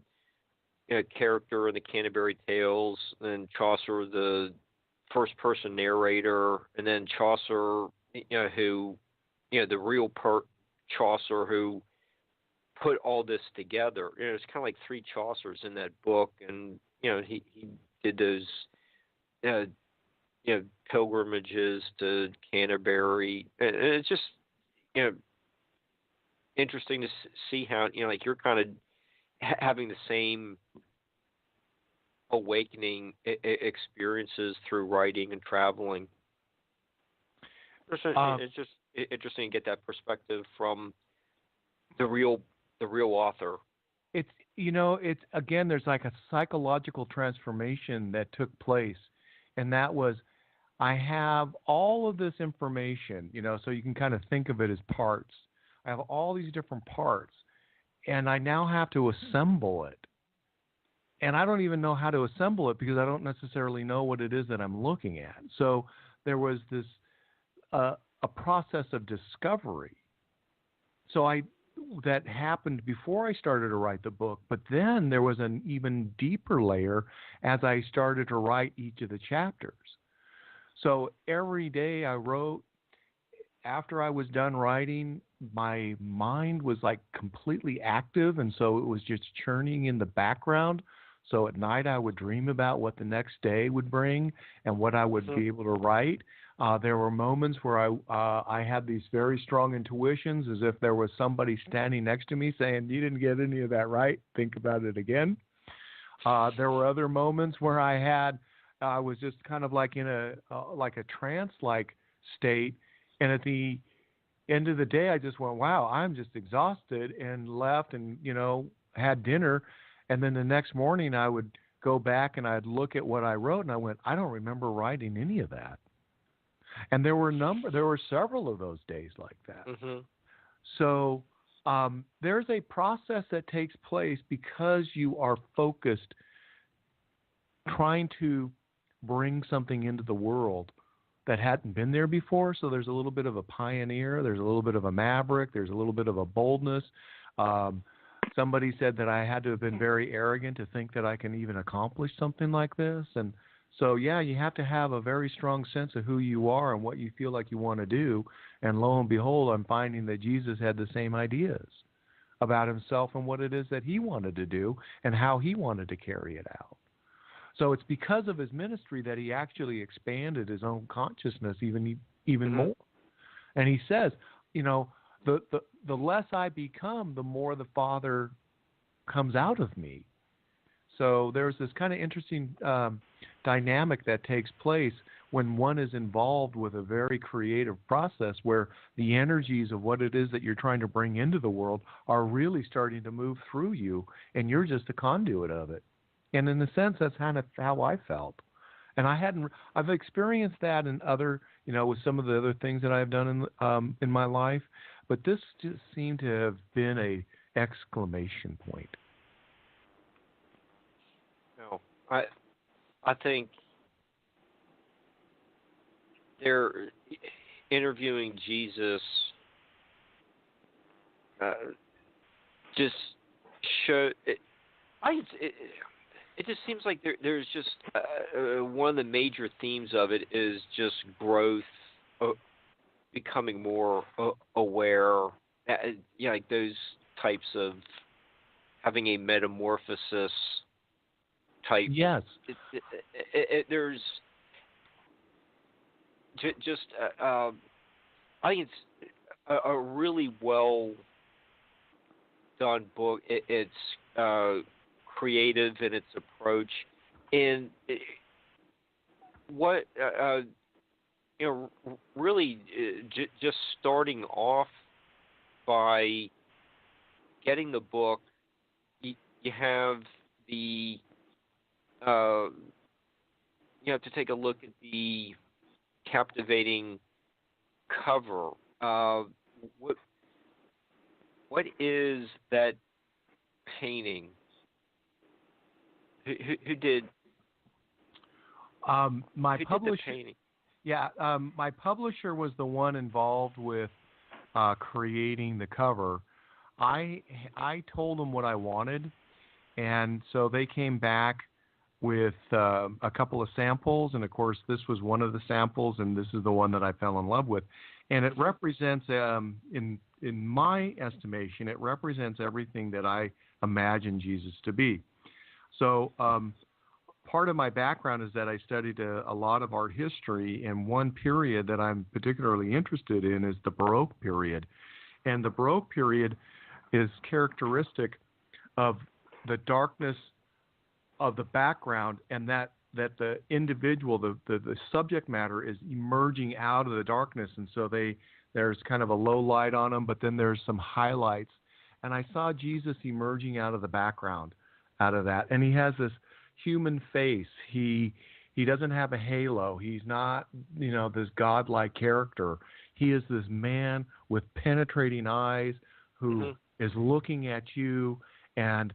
character in the Canterbury Tales, and Chaucer, the first-person narrator, and then Chaucer, who the real Chaucer who put all this together. It's kind of like three Chaucers in that book, and he did those pilgrimages to Canterbury, and it's just interesting to see how like you're kind of having the same awakening experiences through writing and traveling. It's just interesting to get that perspective from the real author. It's it's again, there's like a psychological transformation that took place, and that was, I have all of this information, so you can kind of think of it as parts. I have all these different parts, and I now have to assemble it. And I don't even know how to assemble it because I don't necessarily know what it is that I'm looking at. So there was this a process of discovery. That happened before I started to write the book, but then there was an even deeper layer as I started to write each of the chapters. So every day I wrote, after I was done writing, my mind was like completely active, and so it was just churning in the background. So at night I would dream about what the next day would bring and what I would be able to write. There were moments where I had these very strong intuitions, as if there was somebody standing next to me saying, "You didn't get any of that right. Think about it again." There were other moments where I was just kind of like in a trance-like state, and at the end of the day, I just went, "Wow, I'm just exhausted," and left and had dinner. And then the next morning I would go back and I'd look at what I wrote, and I went, "I don't remember writing any of that." And there were several of those days like that. Mm-hmm. So there's a process that takes place because you are focused, trying to bring something into the world that hadn't been there before. So there's a little bit of a pioneer, there's a little bit of a maverick, there's a little bit of a boldness. Somebody said that I had to have been very arrogant to think that I can even accomplish something like this. And so, yeah, you have to have a very strong sense of who you are and what you feel like you want to do. And lo and behold, I'm finding that Jesus had the same ideas about himself and what it is that he wanted to do and how he wanted to carry it out. So it's because of his ministry that he actually expanded his own consciousness even more. And he says, the less I become, the more the Father comes out of me. So there's this kind of interesting dynamic that takes place when one is involved with a very creative process where the energies of what it is that you're trying to bring into the world are really starting to move through you, and you're just a conduit of it. And in a sense, that's kind of how I felt. And I've experienced that in other, with some of the other things that I've done in my life, but this just seemed to have been a exclamation point. No, I think they're interviewing Jesus just show it. It just seems like there's just one of the major themes of it is just growth, becoming more aware. Like those types of having a metamorphosis type. Yes. There's just I think it's a really well done book. It's creative in its approach, and what really just starting off by getting the book. You have the you have to take a look at the captivating cover. What is that painting? Who did? My who publisher. did the painting? Yeah, my publisher was the one involved with creating the cover. I told them what I wanted, and so they came back with a couple of samples, and of course this was one of the samples, and this is the one that I fell in love with, and it represents, in my estimation, it represents everything that I imagine Jesus to be. So part of my background is that I studied a lot of art history, and one period that I'm particularly interested in is the Baroque period, and the Baroque period is characteristic of the darkness of the background, and that the individual, the subject matter is emerging out of the darkness, and so there's kind of a low light on them, but then there's some highlights. And I saw Jesus emerging out of the background, out of that, and he has this human face. He doesn't have a halo. He's not, this godlike character. He is this man with penetrating eyes who is looking at you, and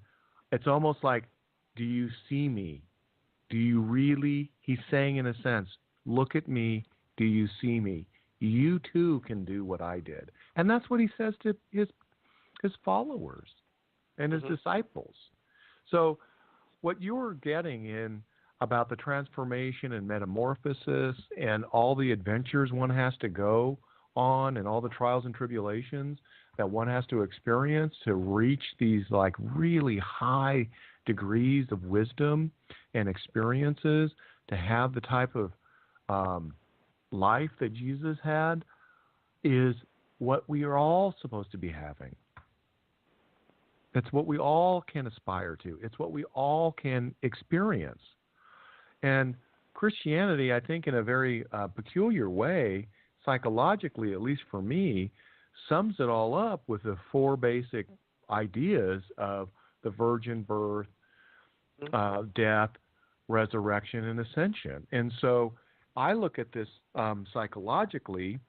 it's almost like, do you see me? Do you really? He's saying, in a sense, look at me. Do you see me? You too can do what I did. And that's what he says to his followers and his disciples. So what you're getting in about the transformation and metamorphosis and all the adventures one has to go on and all the trials and tribulations that one has to experience to reach these like really high degrees of wisdom and experiences, to have the type of life that Jesus had, is what we are all supposed to be having. It's what we all can aspire to. It's what we all can experience. And Christianity, I think, in a very peculiar way, psychologically, at least for me, sums it all up with the four basic ideas of the virgin birth, death, resurrection, and ascension. And so I look at this psychologically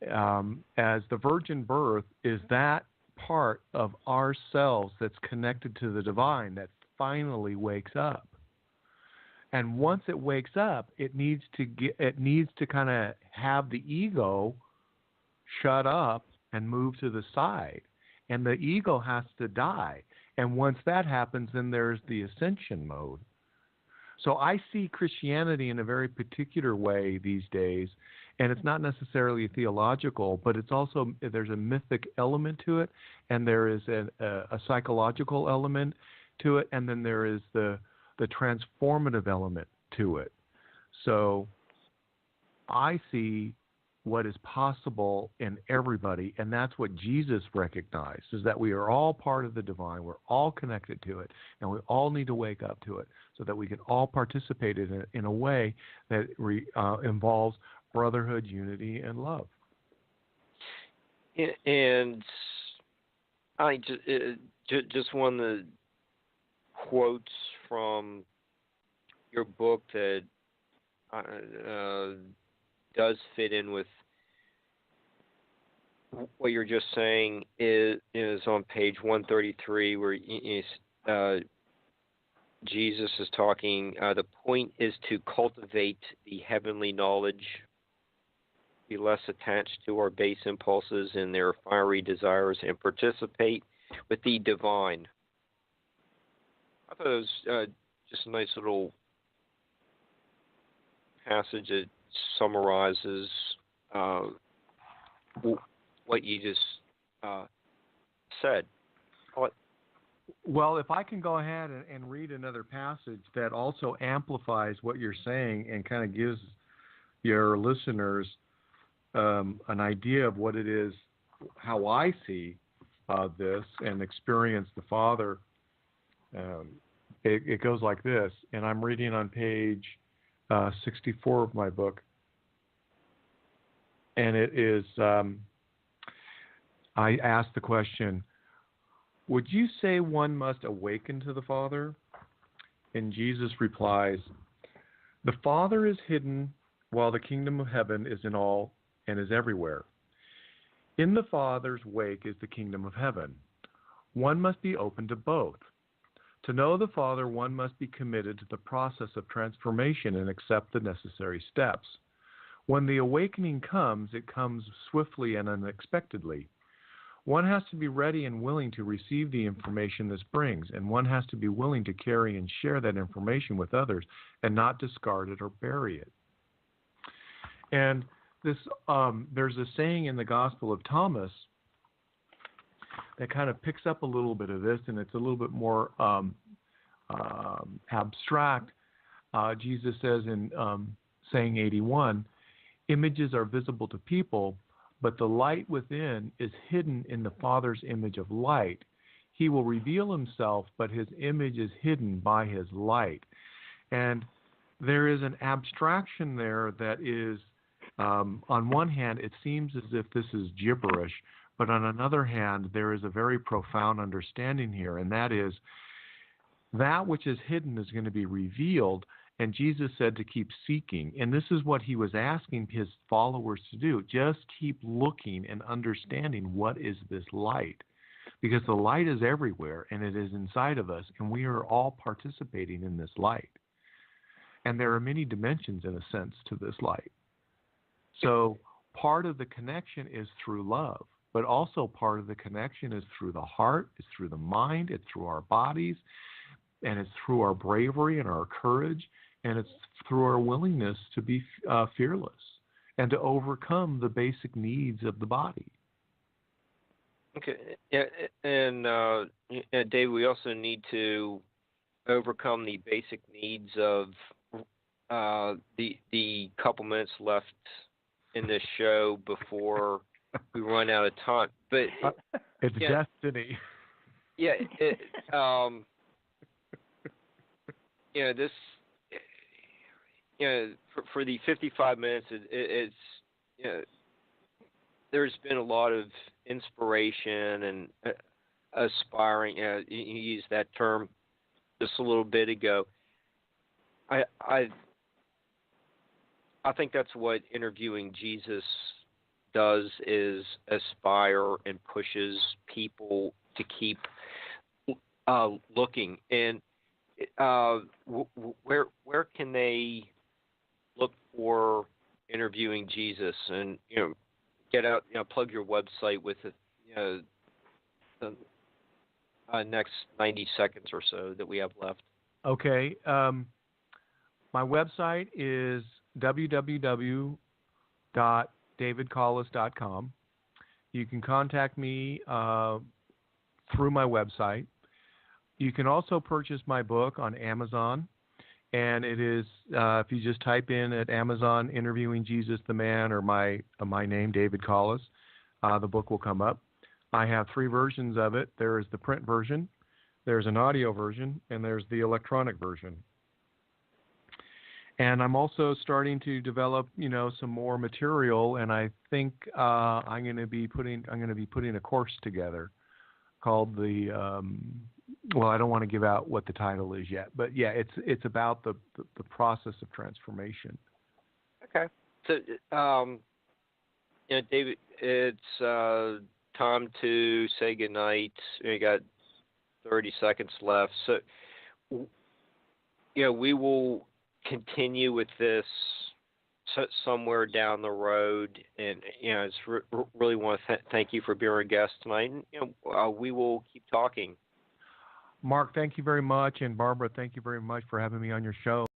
as the virgin birth is that part of ourselves that's connected to the divine that finally wakes up. And once it wakes up, it needs to kind of have the ego shut up and move to the side. And the ego has to die. And once that happens, then there's the ascension mode. So I see Christianity in a very particular way these days, and it's not necessarily theological, but it's also, there's a mythic element to it, and there is a psychological element to it, and then there is the transformative element to it. So I see what is possible in everybody, and that's what Jesus recognized, is that we are all part of the divine, we're all connected to it, and we all need to wake up to it so that we can all participate in it in a way that involves brotherhood, unity, and love. And I just one of the quotes from your book that does fit in with what you're just saying is on page 133, where Jesus is talking. The point is to cultivate the heavenly knowledge, be less attached to our base impulses and their fiery desires, and participate with the divine. I thought it was just a nice little passage that summarizes what you just said. Well, if I can go ahead and read another passage that also amplifies what you're saying and kind of gives your listeners an idea of what it is, how I see this and experience the Father, it goes like this, and I'm reading on page 64 of my book, and it is, I ask the question, would you say one must awaken to the Father? And Jesus replies, the Father is hidden while the kingdom of heaven is in all and is everywhere. In the Father's wake is the kingdom of heaven. One must be open to both. To know the Father, one must be committed to the process of transformation and accept the necessary steps. When the awakening comes, it comes swiftly and unexpectedly. One has to be ready and willing to receive the information this brings, and one has to be willing to carry and share that information with others and not discard it or bury it. And this, there's a saying in the Gospel of Thomas that kind of picks up a little bit of this, and it's a little bit more abstract. Jesus says in saying 81, images are visible to people, but the light within is hidden in the Father's image of light. He will reveal himself, but his image is hidden by his light. And there is an abstraction there that is, on one hand, it seems as if this is gibberish, but on another hand, there is a very profound understanding here, and that is that which is hidden is going to be revealed. And Jesus said to keep seeking. And this is what he was asking his followers to do. Just keep looking and understanding what is this light. Because the light is everywhere and it is inside of us. And we are all participating in this light. And there are many dimensions, in a sense, to this light. So part of the connection is through love. But also part of the connection is through the heart. It's through the mind. It's through our bodies. And it's through our bravery and our courage, and it's through our willingness to be fearless and to overcome the basic needs of the body. Okay, yeah, and Dave, we also need to overcome the basic needs of the couple minutes left in this show before we run out of time. But it's destiny. Yeah. This, for the 55 minutes, it's, there's been a lot of inspiration and aspiring. You used that term just a little bit ago. I think that's what interviewing Jesus does, is aspire and pushes people to keep looking. And where can they look for interviewing Jesus, and get out, plug your website with the next 90 seconds or so that we have left? Okay, my website is www.davidcollis.com. You can contact me through my website. You can also purchase my book on Amazon, and it is, if you just type in at Amazon, Interviewing Jesus the Man, or my name, David Collis, the book will come up. I have 3 versions of it. There is the print version, there's an audio version, and there's the electronic version. And I'm also starting to develop, some more material, and I think I'm going to be putting a course together called the well, I don't want to give out what the title is yet, but yeah, it's about the process of transformation. Okay. So, David, it's time to say goodnight. You got 30 seconds left. So, we will continue with this somewhere down the road, and it's really want to thank you for being a guest tonight. And, we will keep talking. Mark, thank you very much, and Barbara, thank you very much for having me on your show.